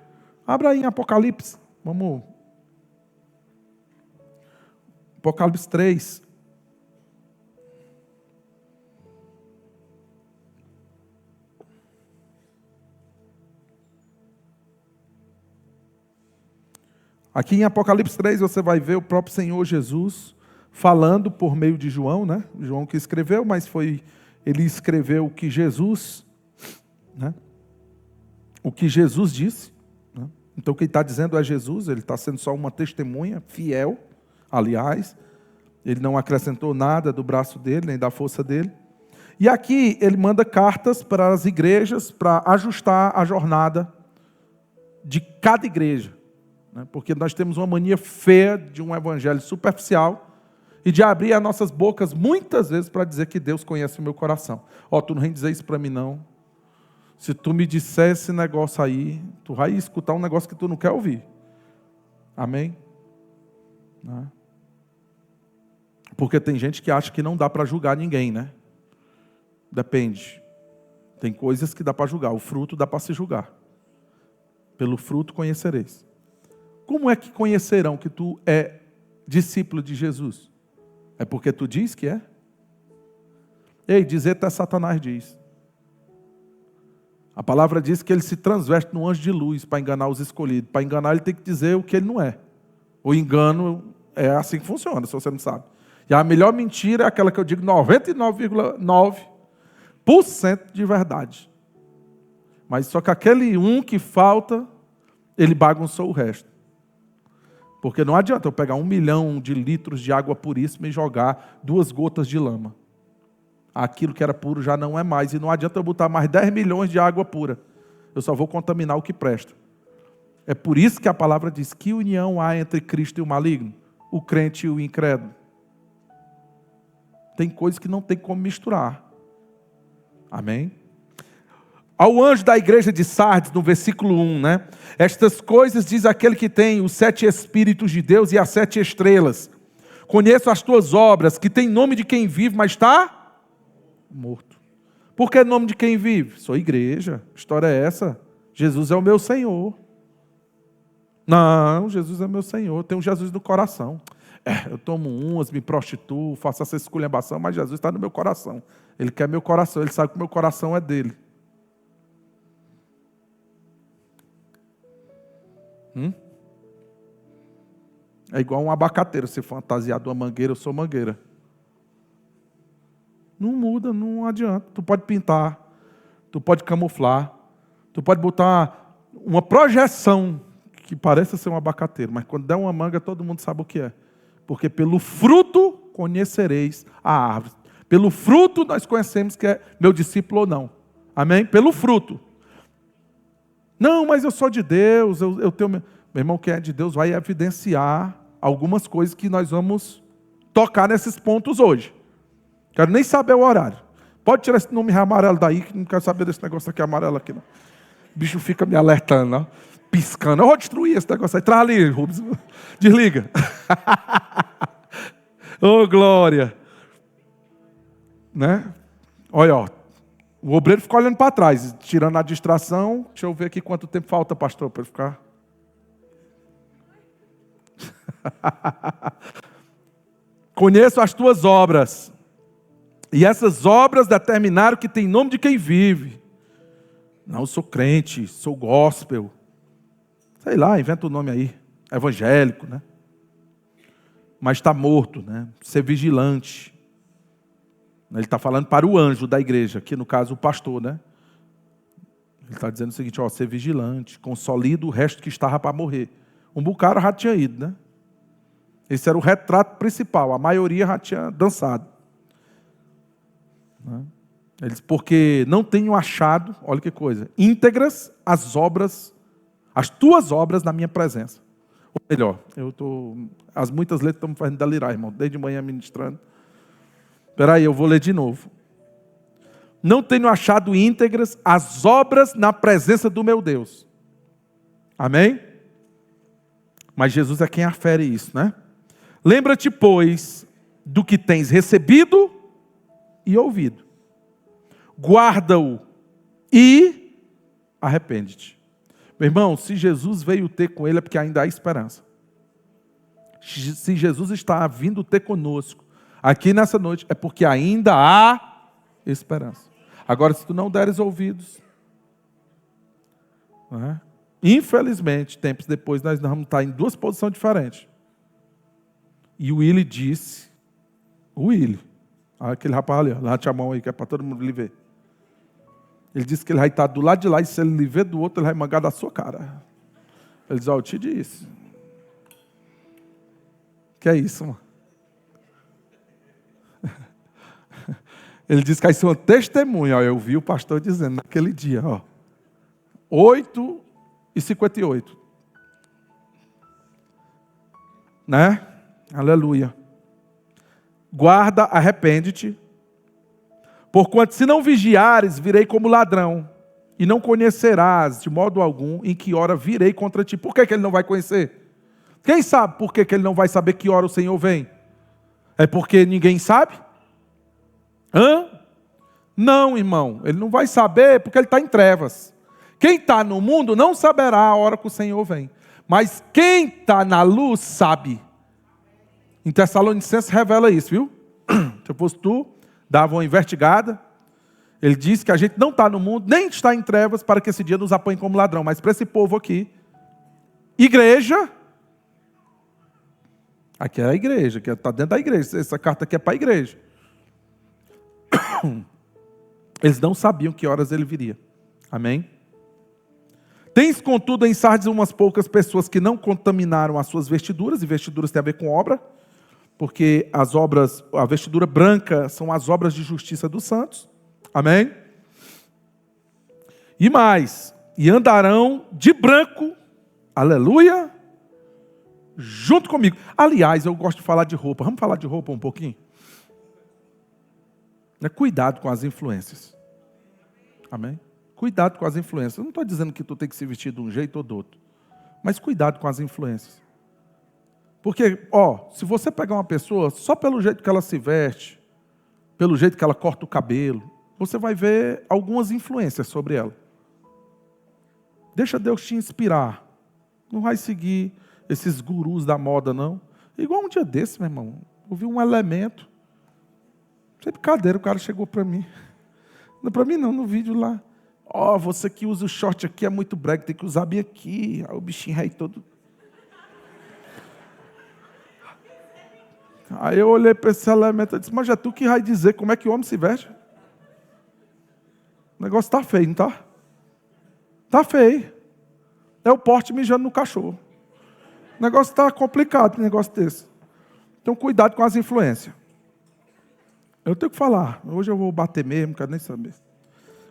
Abra aí em Apocalipse. Vamos. Apocalipse 3. Aqui em Apocalipse 3 você vai ver o próprio Senhor Jesus falando por meio de João, né? João que escreveu, mas ele escreveu o que Jesus, né? O que Jesus disse, né? Então quem está dizendo é Jesus, ele está sendo só uma testemunha fiel, aliás, ele não acrescentou nada do braço dele, nem da força dele. E aqui ele manda cartas para as igrejas para ajustar a jornada de cada igreja. Porque nós temos uma mania feia de um evangelho superficial e de abrir as nossas bocas muitas vezes para dizer que Deus conhece o meu coração. Tu não vem dizer isso para mim não. Se tu me disser esse negócio aí, tu vai escutar um negócio que tu não quer ouvir. Amém? Porque tem gente que acha que não dá para julgar ninguém, né? Depende. Tem coisas que dá para julgar, o fruto dá para se julgar. Pelo fruto conhecereis. Como é que conhecerão que tu é discípulo de Jesus? É porque tu diz que é? Ei, dizer até Satanás diz. A palavra diz que ele se transveste num anjo de luz para enganar os escolhidos. Para enganar ele tem que dizer o que ele não é. O engano é assim que funciona, se você não sabe. E a melhor mentira é aquela que eu digo 99,9% de verdade. Mas só que aquele que falta, ele bagunçou o resto. Porque não adianta eu pegar 1 milhão de litros de água puríssima e jogar 2 gotas de lama. Aquilo que era puro já não é mais. E não adianta eu botar mais 10 milhões de água pura. Eu só vou contaminar o que presta. É por isso que a palavra diz: que união há entre Cristo e o maligno? O crente e o incrédulo. Tem coisas que não tem como misturar. Amém? Ao anjo da igreja de Sardes, no versículo 1, né? Estas coisas diz aquele que tem os 7 Espíritos de Deus e as 7 estrelas. Conheço as tuas obras, que tem nome de quem vive, mas está morto. Por que nome de quem vive? Sou igreja. Que história é essa? Jesus é o meu Senhor. Não, Jesus é meu Senhor. Eu tenho Jesus no coração. Eu tomo umas, me prostituo, faço essa esculhambação, mas Jesus está no meu coração. Ele quer meu coração, ele sabe que o meu coração é dele. É igual um abacateiro, se fantasiar de uma mangueira, eu sou mangueira. Não muda, não adianta. Tu pode pintar, tu pode camuflar, tu pode botar uma projeção que pareça ser um abacateiro, mas quando der uma manga, todo mundo sabe o que é. Porque pelo fruto conhecereis a árvore. Pelo fruto nós conhecemos que é meu discípulo ou não. Amém? Pelo fruto. Não, mas eu sou de Deus, eu tenho... Meu irmão, quem é de Deus vai evidenciar algumas coisas que nós vamos tocar nesses pontos hoje. Quero nem saber o horário. Pode tirar esse nome amarelo daí, que não quero saber desse negócio aqui amarelo aqui, não. O bicho fica me alertando, ó, piscando. Eu vou destruir esse negócio aí. Traz ali, Rubens. Desliga. Ô, glória. Né? Olha, ó. O obreiro ficou olhando para trás, tirando a distração. Deixa eu ver aqui quanto tempo falta, pastor, para ele ficar. Conheço as tuas obras. E essas obras determinaram que tem nome de quem vive. Não, eu sou crente, sou gospel. Sei lá, inventa o nome aí. Evangélico, né? Mas está morto, né? Ser vigilante. Ele está falando para o anjo da igreja, que no caso o pastor, né? Ele está dizendo o seguinte, ó, ser vigilante, consolida o resto que estava para morrer. Um bocado já tinha ido, né? Esse era o retrato principal. A maioria já tinha dançado. Ele diz, porque não tenho achado, olha que coisa, íntegras as tuas obras na minha presença. Ou melhor, as muitas letras estão me fazendo delirar, irmão, desde manhã ministrando. Espera aí, eu vou ler de novo. Não tenho achado íntegras as obras na presença do meu Deus. Amém? Mas Jesus é quem afere isso, né? Lembra-te, pois, do que tens recebido e ouvido. Guarda-o e arrepende-te. Meu irmão, se Jesus veio ter com ele é porque ainda há esperança. Se Jesus está vindo ter conosco aqui nessa noite é porque ainda há esperança. Agora, se tu não deres ouvidos, infelizmente, tempos depois, nós vamos estar em duas posições diferentes. E o Willy disse, aquele rapaz ali, levante a mão aí, que é para todo mundo lhe ver. Ele disse que ele vai estar do lado de lá, e se ele lhe ver do outro, ele vai mangar da sua cara. Ele diz, eu te disse. Que é isso, mano? Ele disse que vai ser uma testemunha. Eu vi o pastor dizendo naquele dia, 8h58. Né? Aleluia. Guarda, arrepende-te. Porquanto se não vigiares, virei como ladrão. E não conhecerás de modo algum em que hora virei contra ti. Por que ele não vai conhecer? Quem sabe por que ele não vai saber que hora o Senhor vem? É porque ninguém sabe? Não, irmão. Ele não vai saber porque ele está em trevas. Quem está no mundo não saberá a hora que o Senhor vem. Mas quem está na luz sabe. Em Tessalonicenses revela isso, viu? Se fosse tu, dava uma investigada. Ele diz que a gente não está no mundo, nem está em trevas, para que esse dia nos apanhe como ladrão. Mas para esse povo aqui, igreja, aqui é a igreja, que está dentro da igreja. Essa carta aqui é para a igreja. Eles não sabiam que horas ele viria. Amém? Tens, contudo, em Sardes umas poucas pessoas que não contaminaram as suas vestiduras, e vestiduras tem a ver com obra, porque as obras, a vestidura branca são as obras de justiça dos santos. Amém? E mais, e andarão de branco, aleluia, junto comigo. Aliás, eu gosto de falar de roupa. Vamos falar de roupa um pouquinho? Cuidado com as influências. Amém? Cuidado com as influências. Eu não estou dizendo que tu tem que se vestir de um jeito ou do outro. Mas cuidado com as influências. Porque, se você pegar uma pessoa, só pelo jeito que ela se veste, pelo jeito que ela corta o cabelo, você vai ver algumas influências sobre ela. Deixa Deus te inspirar. Não vai seguir esses gurus da moda, não. Igual um dia desse, meu irmão. Eu vi um elemento. Sem brincadeira, o cara chegou para mim. Não para mim não, no vídeo lá. Você que usa o short aqui é muito brega, tem que usar bem aqui. Aí o bichinho aí todo. Aí eu olhei para esse elemento e disse, mas já tu que vai dizer como é que o homem se veste? O negócio está feio, não está? Está feio. É o porte mijando no cachorro. O negócio está complicado, um negócio desse. Então cuidado com as influências. Eu tenho que falar. Hoje eu vou bater mesmo, não quero nem saber.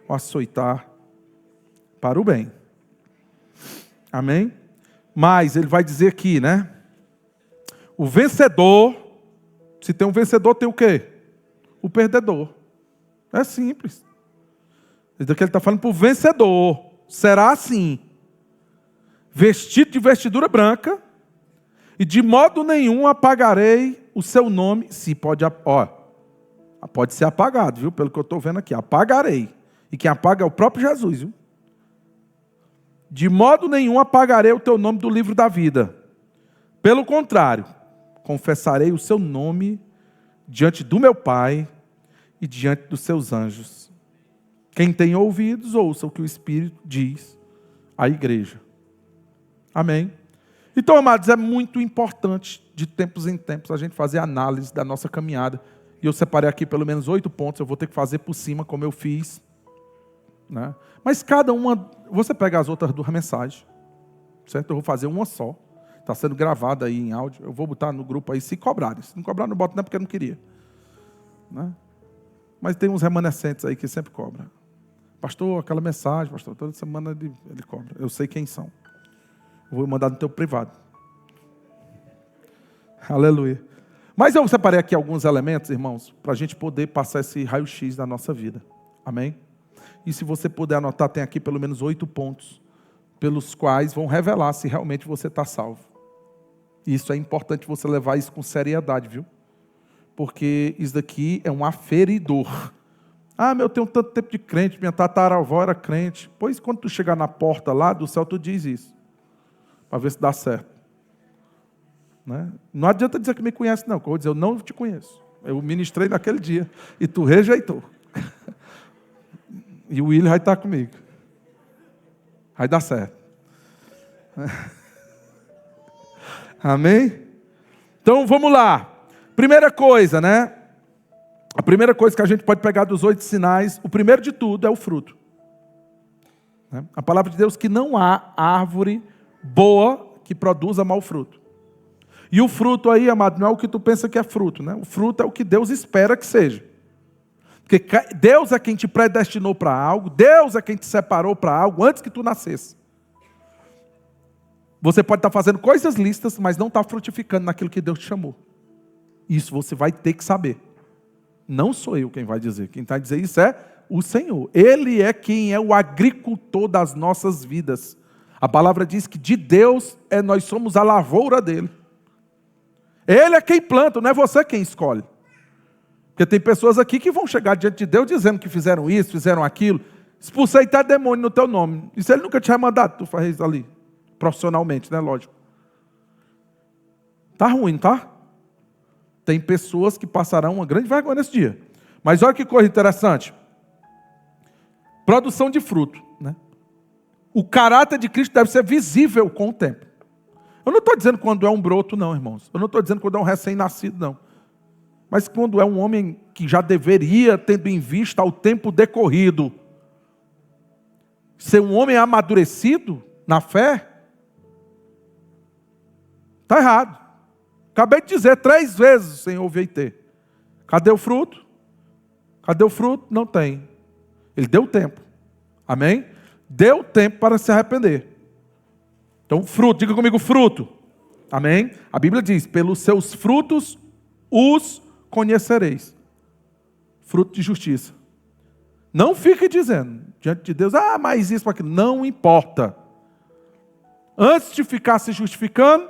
Vou açoitar. Para o bem. Amém? Mas ele vai dizer aqui, né? O vencedor, se tem um vencedor, tem o quê? O perdedor. É simples. Ele está falando para o vencedor. Será assim. Vestido de vestidura branca. E de modo nenhum apagarei o seu nome. Se pode, pode ser apagado, viu? Pelo que eu estou vendo aqui. Apagarei. E quem apaga é o próprio Jesus, viu? De modo nenhum apagarei o teu nome do livro da vida. Pelo contrário, confessarei o seu nome diante do meu Pai e diante dos seus anjos. Quem tem ouvidos, ouça o que o Espírito diz à igreja. Amém? Então, amados, é muito importante, de tempos em tempos, a gente fazer análise da nossa caminhada. E eu separei aqui pelo menos 8 pontos, eu vou ter que fazer por cima, como eu fiz. Né? Mas cada uma, você pega as outras 2 mensagens, certo? Eu vou fazer uma só. Está sendo gravado aí em áudio. Eu vou botar no grupo aí, se cobrarem. Se não cobrar, não boto não, porque eu não queria. Né? Mas tem uns remanescentes aí que sempre cobram. Pastor, aquela mensagem, pastor, toda semana ele cobra. Eu sei quem são. Eu vou mandar no teu privado. Aleluia. Mas eu separei aqui alguns elementos, irmãos, para a gente poder passar esse raio-x na nossa vida. Amém? E se você puder anotar, tem aqui pelo menos 8 pontos, pelos quais vão revelar se realmente você está salvo. E isso é importante você levar isso com seriedade, viu? Porque isso daqui é um aferidor. Ah, eu tenho tanto tempo de crente, minha tataravó era crente. Pois quando tu chegar na porta lá do céu, tu diz isso. Para ver se dá certo. Né? Não adianta dizer que me conhece, não. Eu vou dizer, eu não te conheço. Eu ministrei naquele dia e tu rejeitou. E o William vai estar comigo. Vai dar certo. Amém? Então vamos lá. Primeira coisa, né? A primeira coisa que a gente pode pegar dos 8 sinais, o primeiro de tudo é o fruto. Né? A palavra de Deus que não há árvore boa que produza mau fruto. E o fruto aí, amado, não é o que tu pensa que é fruto, né? O fruto é o que Deus espera que seja. Porque Deus é quem te predestinou para algo, Deus é quem te separou para algo antes que tu nascesse. Você pode estar fazendo coisas lícitas, mas não está frutificando naquilo que Deus te chamou. Isso você vai ter que saber. Não sou eu quem vai dizer. Quem vai dizer isso é o Senhor. Ele é quem é o agricultor das nossas vidas. A palavra diz que de Deus nós somos a lavoura dele. Ele é quem planta, não é você quem escolhe. Porque tem pessoas aqui que vão chegar diante de Deus dizendo que fizeram isso, fizeram aquilo. Expulsei até demônio no teu nome. Isso ele nunca tinha mandado, tu faz isso ali. Profissionalmente, né? Lógico. Tá ruim, tá? Tem pessoas que passarão uma grande vergonha nesse dia. Mas olha que coisa interessante. Produção de fruto, né? O caráter de Cristo deve ser visível com o tempo. Eu não estou dizendo quando é um broto, não, irmãos. Eu não estou dizendo quando é um recém-nascido, não. Mas quando é um homem que já deveria, tendo em vista ao tempo decorrido, ser um homem amadurecido na fé, está errado. Acabei de dizer 3 vezes sem ouvir ter. Cadê o fruto? Cadê o fruto? Não tem. Ele deu tempo. Amém? Deu tempo para se arrepender. Então, fruto, diga comigo, fruto. Amém? A Bíblia diz, pelos seus frutos os conhecereis. Fruto de justiça. Não fique dizendo, diante de Deus, mas isso, aquilo. Não importa. Antes de ficar se justificando,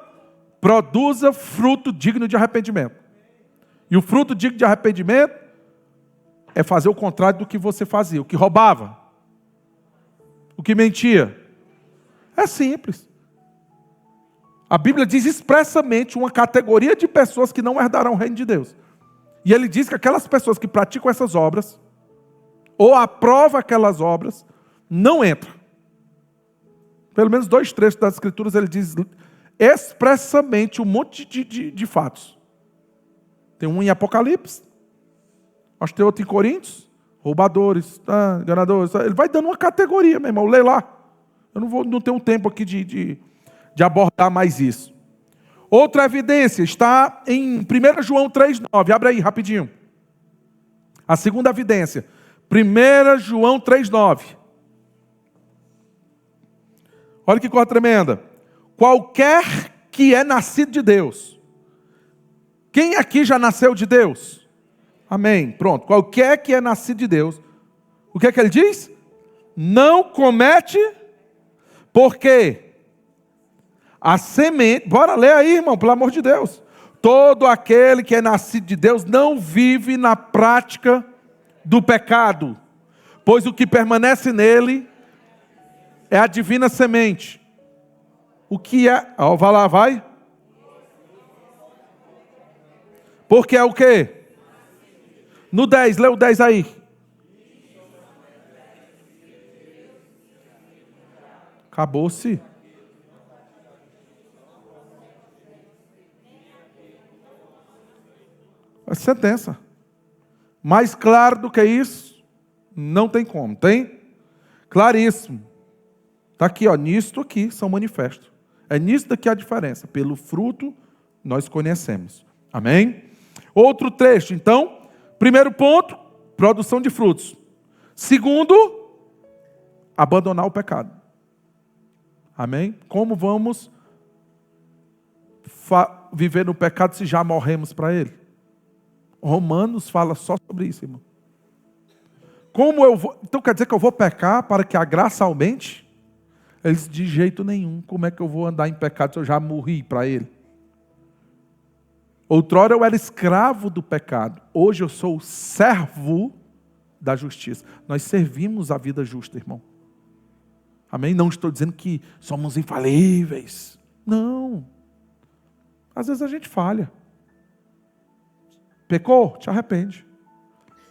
produza fruto digno de arrependimento. E o fruto digno de arrependimento é fazer o contrário do que você fazia. O que roubava. O que mentia. É simples. A Bíblia diz expressamente uma categoria de pessoas que não herdarão o reino de Deus. E ele diz que aquelas pessoas que praticam essas obras, ou aprovam aquelas obras, não entram. Pelo menos 2 trechos das Escrituras ele diz expressamente um monte de fatos. Tem um em Apocalipse, acho que tem outro em Coríntios, roubadores, enganadores. Ele vai dando uma categoria, meu irmão, lê lá. Eu não tenho tempo aqui de abordar mais isso. Outra evidência está em 1 João 3,9. Abre aí, rapidinho. A segunda evidência. 1 João 3,9. Olha que coisa tremenda. Qualquer que é nascido de Deus. Quem aqui já nasceu de Deus? Amém. Pronto. Qualquer que é nascido de Deus. O que é que ele diz? Não comete, porque a semente, bora ler aí, irmão, pelo amor de Deus. Todo aquele que é nascido de Deus não vive na prática do pecado, pois o que permanece nele é a divina semente. O que é? Vai lá, vai. Porque é o quê? No 10, lê o 10 aí. Acabou-se. É sentença. Mais claro do que isso, não tem como. Tem? Claríssimo. Está aqui, ó. Nisto aqui são manifestos. É nisso daqui a diferença. Pelo fruto nós conhecemos. Amém? Outro trecho, então. Primeiro ponto, produção de frutos. Segundo, abandonar o pecado. Amém? Como vamos viver no pecado se já morremos para ele? Romanos fala só sobre isso, irmão. Como eu vou... Então quer dizer que eu vou pecar para que a graça aumente? Eles, de jeito nenhum. Como é que eu vou andar em pecado se eu já morri para ele? Outrora eu era escravo do pecado. Hoje eu sou o servo da justiça. Nós servimos a vida justa, irmão. Amém? Não estou dizendo que somos infalíveis. Não. Às vezes a gente falha. Pecou? Te arrepende.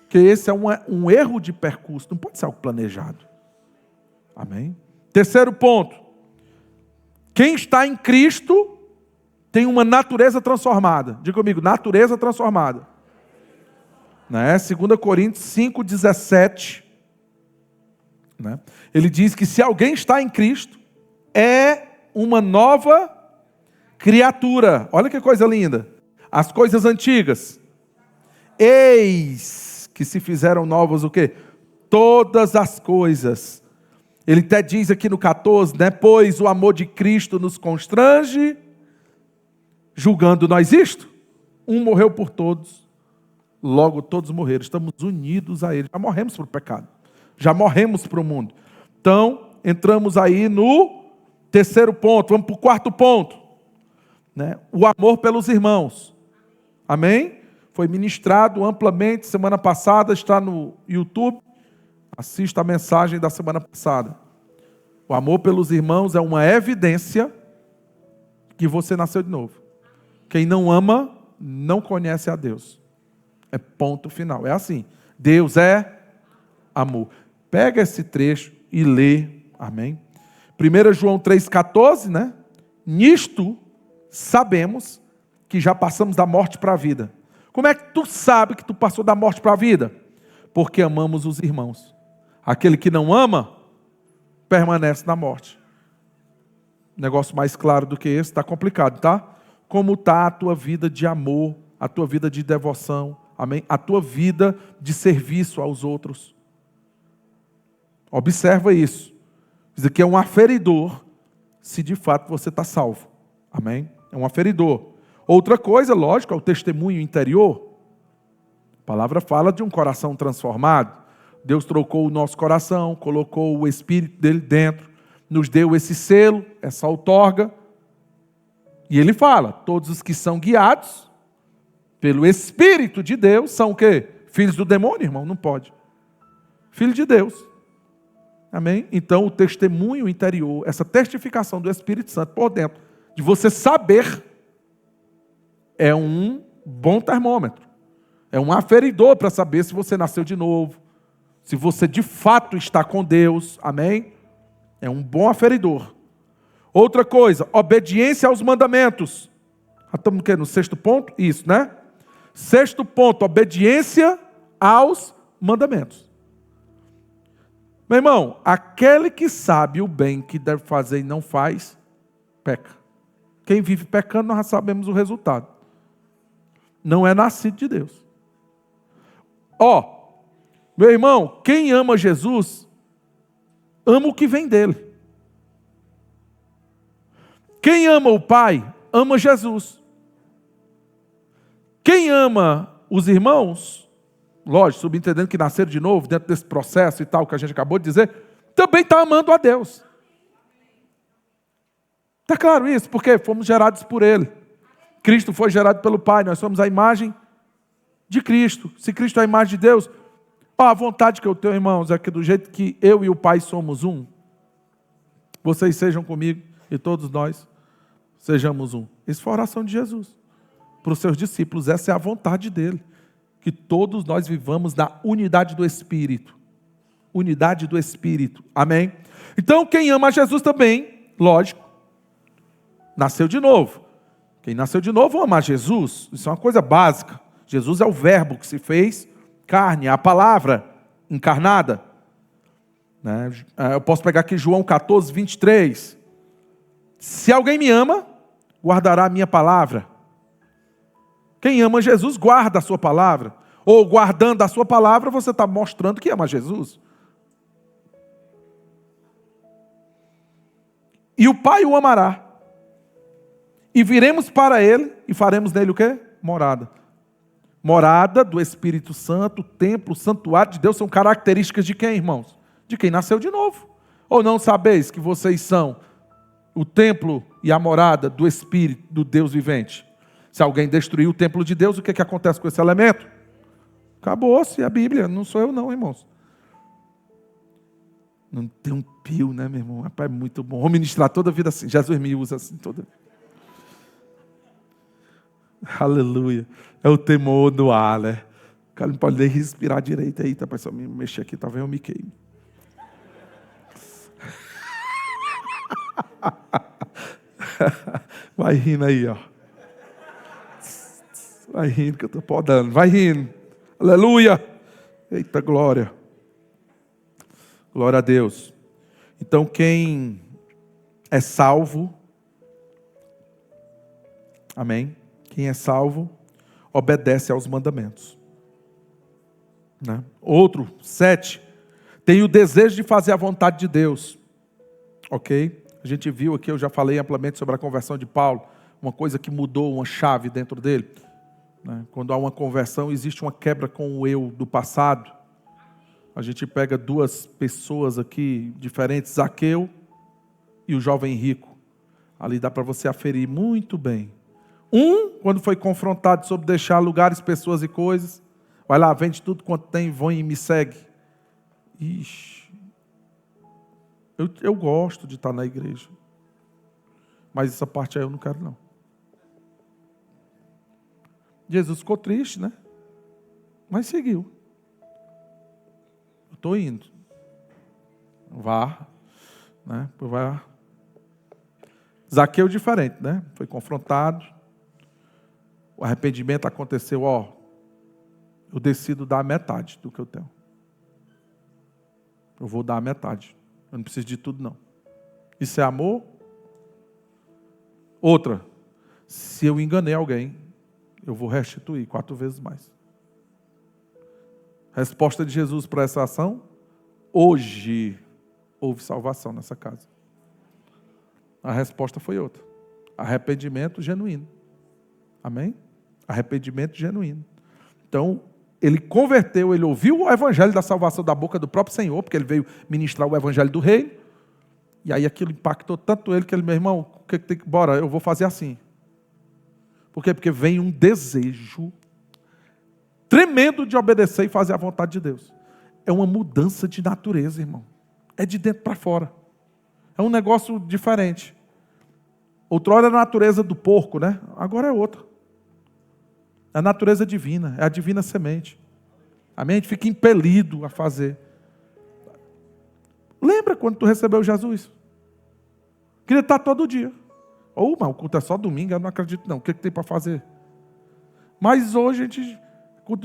Porque esse é um erro de percurso. Não pode ser algo planejado. Amém? Terceiro ponto. Quem está em Cristo tem uma natureza transformada. Diga comigo, natureza transformada. Né? 2 Coríntios 5,17. Né? Ele diz que se alguém está em Cristo, é uma nova criatura. Olha que coisa linda. As coisas antigas, eis que se fizeram novas o quê? Todas as coisas. Ele até diz aqui no 14, né? Pois o amor de Cristo nos constrange, julgando nós isto. Um morreu por todos, logo todos morreram. Estamos unidos a ele. Já morremos para o pecado. Já morremos para o mundo. Então, entramos aí no terceiro ponto. Vamos para o quarto ponto. Né? O amor pelos irmãos. Amém? Foi ministrado amplamente semana passada. Está no YouTube. Assista a mensagem da semana passada. O amor pelos irmãos é uma evidência que você nasceu de novo. Quem não ama, não conhece a Deus. É ponto final. É assim. Deus é amor. Pega esse trecho e lê. Amém? 1 João 3,14, né? Nisto sabemos que já passamos da morte para a vida. Como é que tu sabe que tu passou da morte para a vida? Porque amamos os irmãos. Aquele que não ama, permanece na morte. Negócio mais claro do que esse, está complicado, tá? Como está a tua vida de amor, a tua vida de devoção, amém? A tua vida de serviço aos outros. Observa isso. Isso aqui é um aferidor, se de fato você está salvo. Amém? É um aferidor. Outra coisa, lógico, é o testemunho interior. A palavra fala de um coração transformado. Deus trocou o nosso coração, colocou o Espírito dele dentro, nos deu esse selo, essa outorga. E ele fala, todos os que são guiados pelo Espírito de Deus são o quê? Filhos do demônio, irmão? Não pode. Filho de Deus. Amém? Então o testemunho interior, essa testificação do Espírito Santo por dentro, de você saber, é um bom termômetro. É um aferidor para saber se você nasceu de novo, se você de fato está com Deus, amém? É um bom aferidor. Outra coisa, obediência aos mandamentos. Estamos no sexto ponto? Isso, né? Sexto ponto, obediência aos mandamentos. Meu irmão, aquele que sabe o bem que deve fazer e não faz, peca. Quem vive pecando, nós já sabemos o resultado. Não é nascido de Deus. Meu irmão, quem ama Jesus, ama o que vem dele. Quem ama o Pai, ama Jesus. Quem ama os irmãos, lógico, subentendendo que nasceram de novo, dentro desse processo e tal, que a gente acabou de dizer, também está amando a Deus. Está claro isso? Porque fomos gerados por Ele. Cristo foi gerado pelo Pai, nós somos a imagem de Cristo. Se Cristo é a imagem de Deus, a vontade que eu tenho, irmãos, é que do jeito que eu e o Pai somos um, vocês sejam comigo e todos nós sejamos um. Isso foi a oração de Jesus para os seus discípulos. Essa é a vontade dele. Que todos nós vivamos na unidade do Espírito. Unidade do Espírito. Amém? Então, quem ama a Jesus também, lógico, nasceu de novo. Quem nasceu de novo ama a Jesus. Isso é uma coisa básica. Jesus é o verbo que se fez carne, a palavra encarnada. Né? Eu posso pegar aqui João 14, 23. Se alguém me ama, guardará a minha palavra. Quem ama Jesus, guarda a sua palavra. Ou guardando a sua palavra, você está mostrando que ama Jesus. E o Pai o amará. E viremos para Ele e faremos nele o quê? Morada. Morada do Espírito Santo, templo, santuário de Deus, são características de quem, irmãos? De quem nasceu de novo. Ou não sabeis que vocês são o templo e a morada do Espírito, do Deus vivente? Se alguém destruir o templo de Deus, o que acontece com esse elemento? Acabou-se a Bíblia, não sou eu não, irmãos. Não tem um pio, né, meu irmão? Rapaz, é muito bom. Vou ministrar toda a vida assim. Jesus me usa assim toda. Aleluia. É o temor no ar, né? O cara não pode nem respirar direito. Eita, rapaz, se eu me mexer aqui, talvez eu me queime. Vai rindo aí, ó. Vai rindo que eu estou podando. Vai rindo. Aleluia. Eita, glória. Glória a Deus. Então, quem é salvo, amém? Quem é salvo, obedece aos mandamentos. Né? Outro, 7, tem o desejo de fazer a vontade de Deus. Ok? A gente viu aqui, eu já falei amplamente sobre a conversão de Paulo, uma coisa que mudou, uma chave dentro dele. Né? Quando há uma conversão, existe uma quebra com o eu do passado. A gente pega duas pessoas aqui diferentes, Zaqueu e o jovem rico. Ali dá para você aferir muito bem. Quando foi confrontado sobre deixar lugares, pessoas e coisas, vai lá, vende tudo quanto tem, vem e me segue. Ixi, eu gosto de estar na igreja, mas essa parte aí eu não quero não. Jesus ficou triste, né? Mas seguiu. Eu estou indo. Vá, né? Vai. Zaqueu diferente, né? Foi confrontado. O arrependimento aconteceu, eu decido dar a metade do que eu tenho. Eu vou dar a metade. Eu não preciso de tudo, não. Isso é amor? Outra, se eu enganei alguém, eu vou restituir 4 vezes mais. Resposta de Jesus para essa ação? Hoje houve salvação nessa casa. A resposta foi outra. Arrependimento genuíno. Amém? Arrependimento genuíno. Então, ele converteu, ele ouviu o evangelho da salvação da boca do próprio Senhor, porque ele veio ministrar o evangelho do reino, e aí aquilo impactou tanto ele, que ele, meu irmão, o que tem que, bora, eu vou fazer assim. Por quê? Porque vem um desejo tremendo de obedecer e fazer a vontade de Deus. É uma mudança de natureza, irmão. É de dentro para fora. É um negócio diferente. Outrora era a natureza do porco, né? Agora é outra. É a natureza divina, é a divina semente. Amém? A gente fica impelido a fazer. Lembra quando tu recebeu Jesus? Queria estar todo dia. Mas o culto é só domingo, eu não acredito não. O que tem para fazer? Mas hoje a gente...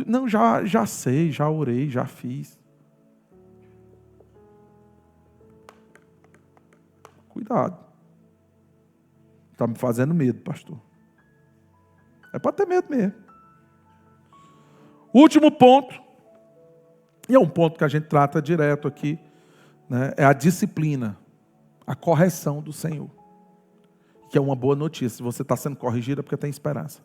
Não, já sei, já orei, já fiz. Cuidado. Está me fazendo medo, pastor. É para ter medo mesmo. Último ponto, e é um ponto que a gente trata direto aqui, né, é a disciplina, a correção do Senhor. Que é uma boa notícia. Se você está sendo corrigido é porque tem esperança.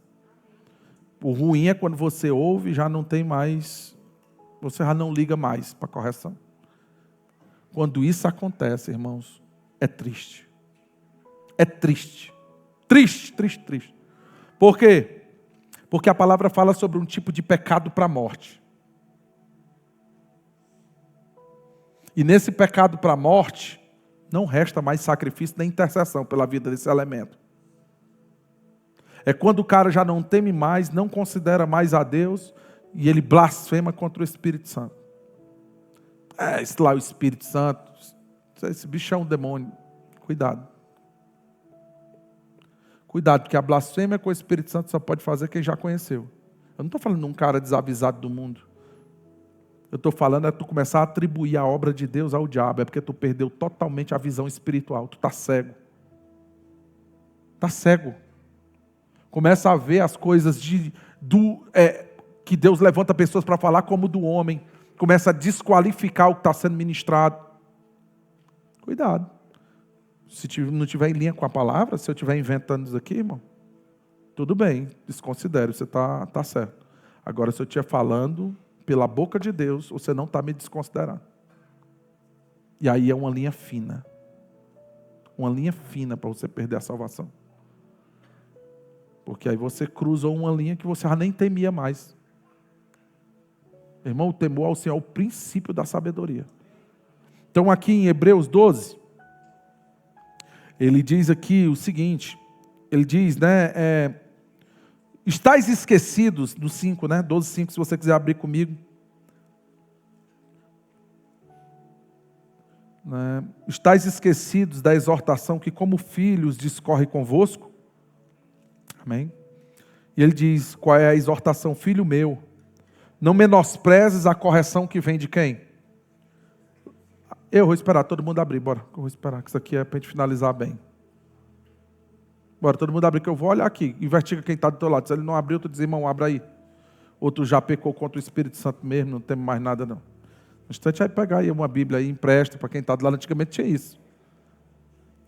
O ruim é quando você ouve e já não tem mais, você já não liga mais para a correção. Quando isso acontece, irmãos, é triste. É triste. Triste, triste, triste. Por quê? Porque a palavra fala sobre um tipo de pecado para a morte. E nesse pecado para a morte, não resta mais sacrifício nem intercessão pela vida desse elemento. É quando o cara já não teme mais, não considera mais a Deus, e ele blasfema contra o Espírito Santo. Esse lá é o Espírito Santo. Esse bicho é um demônio. Cuidado. Cuidado, porque a blasfêmia com o Espírito Santo só pode fazer quem já conheceu. Eu não estou falando de um cara desavisado do mundo. Eu estou falando é tu começar a atribuir a obra de Deus ao diabo. É porque tu perdeu totalmente a visão espiritual. Tu está cego. Está cego. Começa a ver as coisas que Deus levanta pessoas para falar como do homem. Começa a desqualificar o que está sendo ministrado. Cuidado. Se não estiver em linha com a palavra, se eu estiver inventando isso aqui, irmão, tudo bem, desconsidere, você está certo. Agora, se eu estiver falando pela boca de Deus, você não está me desconsiderando. E aí é uma linha fina. Uma linha fina para você perder a salvação. Porque aí você cruzou uma linha que você já nem temia mais. Irmão, o temor ao Senhor é o princípio da sabedoria. Então aqui em Hebreus 12, ele diz aqui o seguinte, ele diz, estáis esquecidos, do 5, 12, 5, se você quiser abrir comigo. Estáis esquecidos da exortação que como filhos discorre convosco. Amém? E ele diz, qual é a exortação? Filho meu, não menosprezes a correção que vem de quem? Eu vou esperar todo mundo abrir, bora. Eu vou esperar, que isso aqui é para a gente finalizar bem. Bora, todo mundo abrir, que eu vou olhar aqui. Investiga quem está do teu lado. Se ele não abriu, tu diz, irmão, abra aí. Outro já pecou contra o Espírito Santo mesmo, não tem mais nada não. No instante, vai pegar aí uma Bíblia aí, empresta para quem está do lado. Antigamente tinha isso.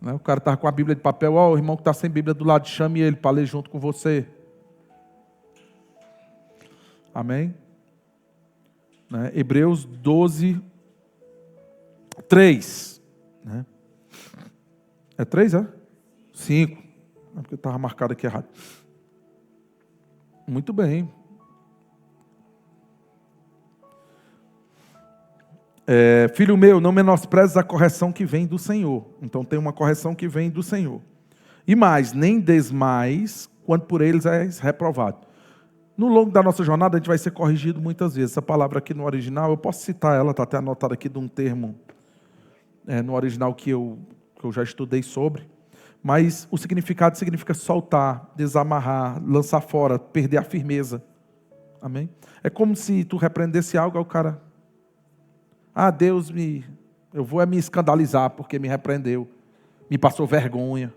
O cara estava com a Bíblia de papel, o irmão que está sem Bíblia do lado, chame ele para ler junto com você. Amém? Hebreus 12, 3. É 3, é? 5. É porque estava marcado aqui errado. Muito bem. Filho meu, não menosprezes a correção que vem do Senhor. Então tem uma correção que vem do Senhor. E mais, nem desmais, quando por eles és reprovado. No longo da nossa jornada, a gente vai ser corrigido muitas vezes. Essa palavra aqui no original, eu posso citar ela, está até anotada aqui de um termo no original que eu já estudei sobre. Mas o significado significa soltar, desamarrar, lançar fora, perder a firmeza. Amém? É como se tu repreendesse algo ao cara... Deus eu vou me escandalizar porque me repreendeu, me passou vergonha.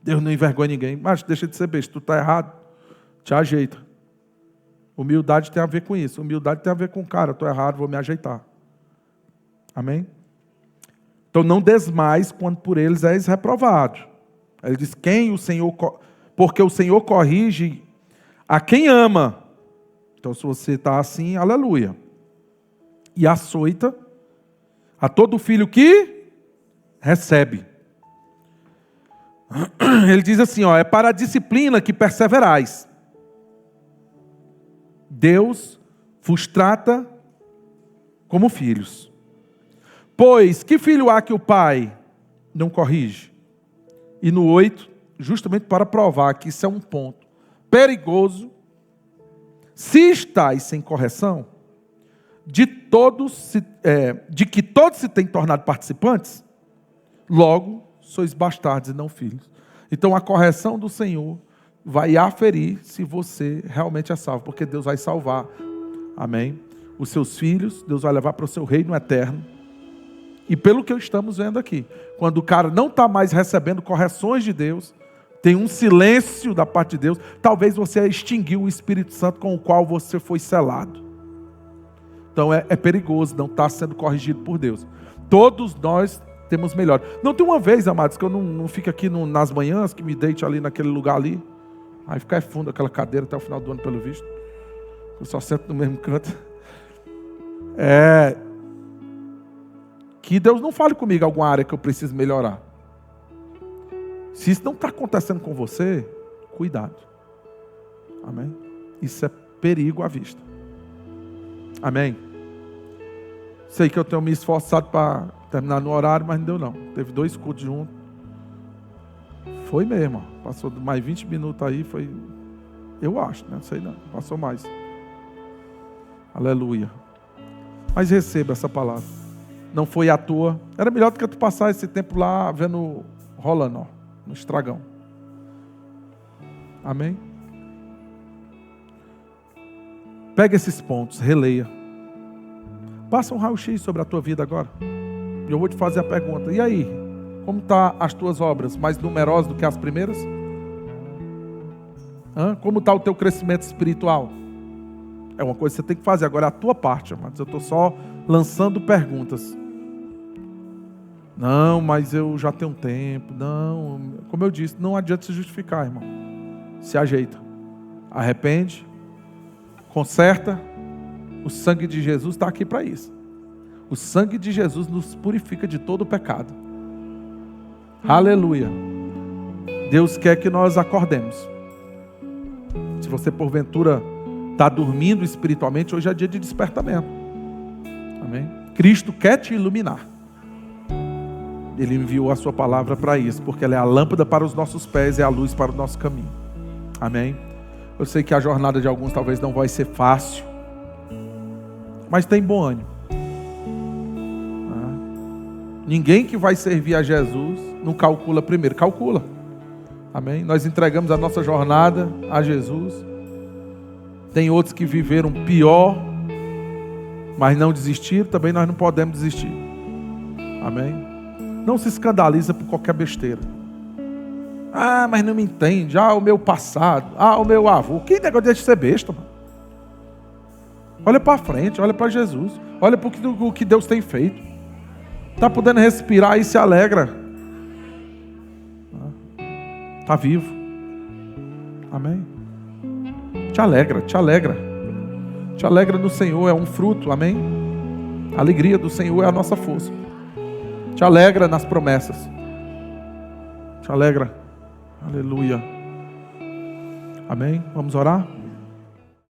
Deus não envergonha ninguém. Mas deixa de ser besta, tu está errado, te ajeita. Humildade tem a ver com isso. Humildade tem a ver com, cara, estou errado, vou me ajeitar. Amém? Então não desmais quando por eles és reprovado. Ele diz, porque o Senhor corrige a quem ama. Então se você está assim, aleluia. E açoita a todo filho que recebe. Ele diz assim, é para a disciplina que perseverais. Deus vos trata como filhos. Pois, que filho há que o pai não corrige? E no 8, justamente para provar que isso é um ponto perigoso, se estáis sem correção, de que todos se têm tornado participantes, logo sois bastardos e não filhos. Então a correção do Senhor vai aferir se você realmente é salvo, porque Deus vai salvar, amém? Os seus filhos, Deus vai levar para o seu reino eterno. E pelo que estamos vendo aqui, quando o cara não está mais recebendo correções de Deus, tem um silêncio da parte de Deus, talvez você extinguiu o Espírito Santo com o qual você foi selado. Então é perigoso não estar sendo corrigido por Deus. Todos nós temos melhor. Não tem uma vez, amados, que eu não fico aqui nas manhãs, que me deite ali naquele lugar ali. Aí fica fundo aquela cadeira até o final do ano, pelo visto. Eu só sento no mesmo canto. Que Deus não fale comigo em alguma área que eu preciso melhorar. Se isso não está acontecendo com você, cuidado. Amém? Isso é perigo à vista. Amém? Sei que eu tenho me esforçado para terminar no horário, mas não deu não. Teve 2 cultos juntos. Foi mesmo. Passou mais 20 minutos aí, foi... Eu acho, né? Não sei não. Passou mais. Aleluia. Mas receba essa palavra. Não foi à toa. Era melhor do que tu passar esse tempo lá vendo rolando, no estragão. Amém? Pega esses pontos, releia. Passa um raio-x sobre a tua vida agora. E eu vou te fazer a pergunta. E aí? Como estão as tuas obras? Mais numerosas do que as primeiras? Como está o teu crescimento espiritual? É uma coisa que você tem que fazer. Agora é a tua parte, mas eu estou só lançando perguntas. Não, mas eu já tenho tempo. Não, como eu disse, não adianta se justificar, irmão. Se ajeita. Arrepende. Conserta. O sangue de Jesus está aqui para isso. O sangue de Jesus nos purifica de todo o pecado. Aleluia. Deus quer que nós acordemos. Se você porventura está dormindo espiritualmente, hoje é dia de despertamento. Amém? Cristo quer te iluminar. Ele enviou a sua palavra para isso, porque ela é a lâmpada para os nossos pés, é a luz para o nosso caminho. Amém? Eu sei que a jornada de alguns talvez não vai ser fácil, mas tem bom ânimo. Ninguém que vai servir a Jesus não calcula primeiro, calcula. Amém? Nós entregamos a nossa jornada a Jesus. Tem outros que viveram pior, mas não desistiram, também nós não podemos desistir. Amém? Não se escandaliza por qualquer besteira. Ah, mas não me entende. Ah, o meu passado. Ah, o meu avô. Que negócio de ser besta, mano? Olha para frente, olha para Jesus. Olha para o que Deus tem feito. Está podendo respirar e se alegra. Está vivo. Amém? Te alegra, te alegra. Te alegra no Senhor, é um fruto, amém? A alegria do Senhor é a nossa força. Te alegra nas promessas. Te alegra. Aleluia. Amém? Vamos orar?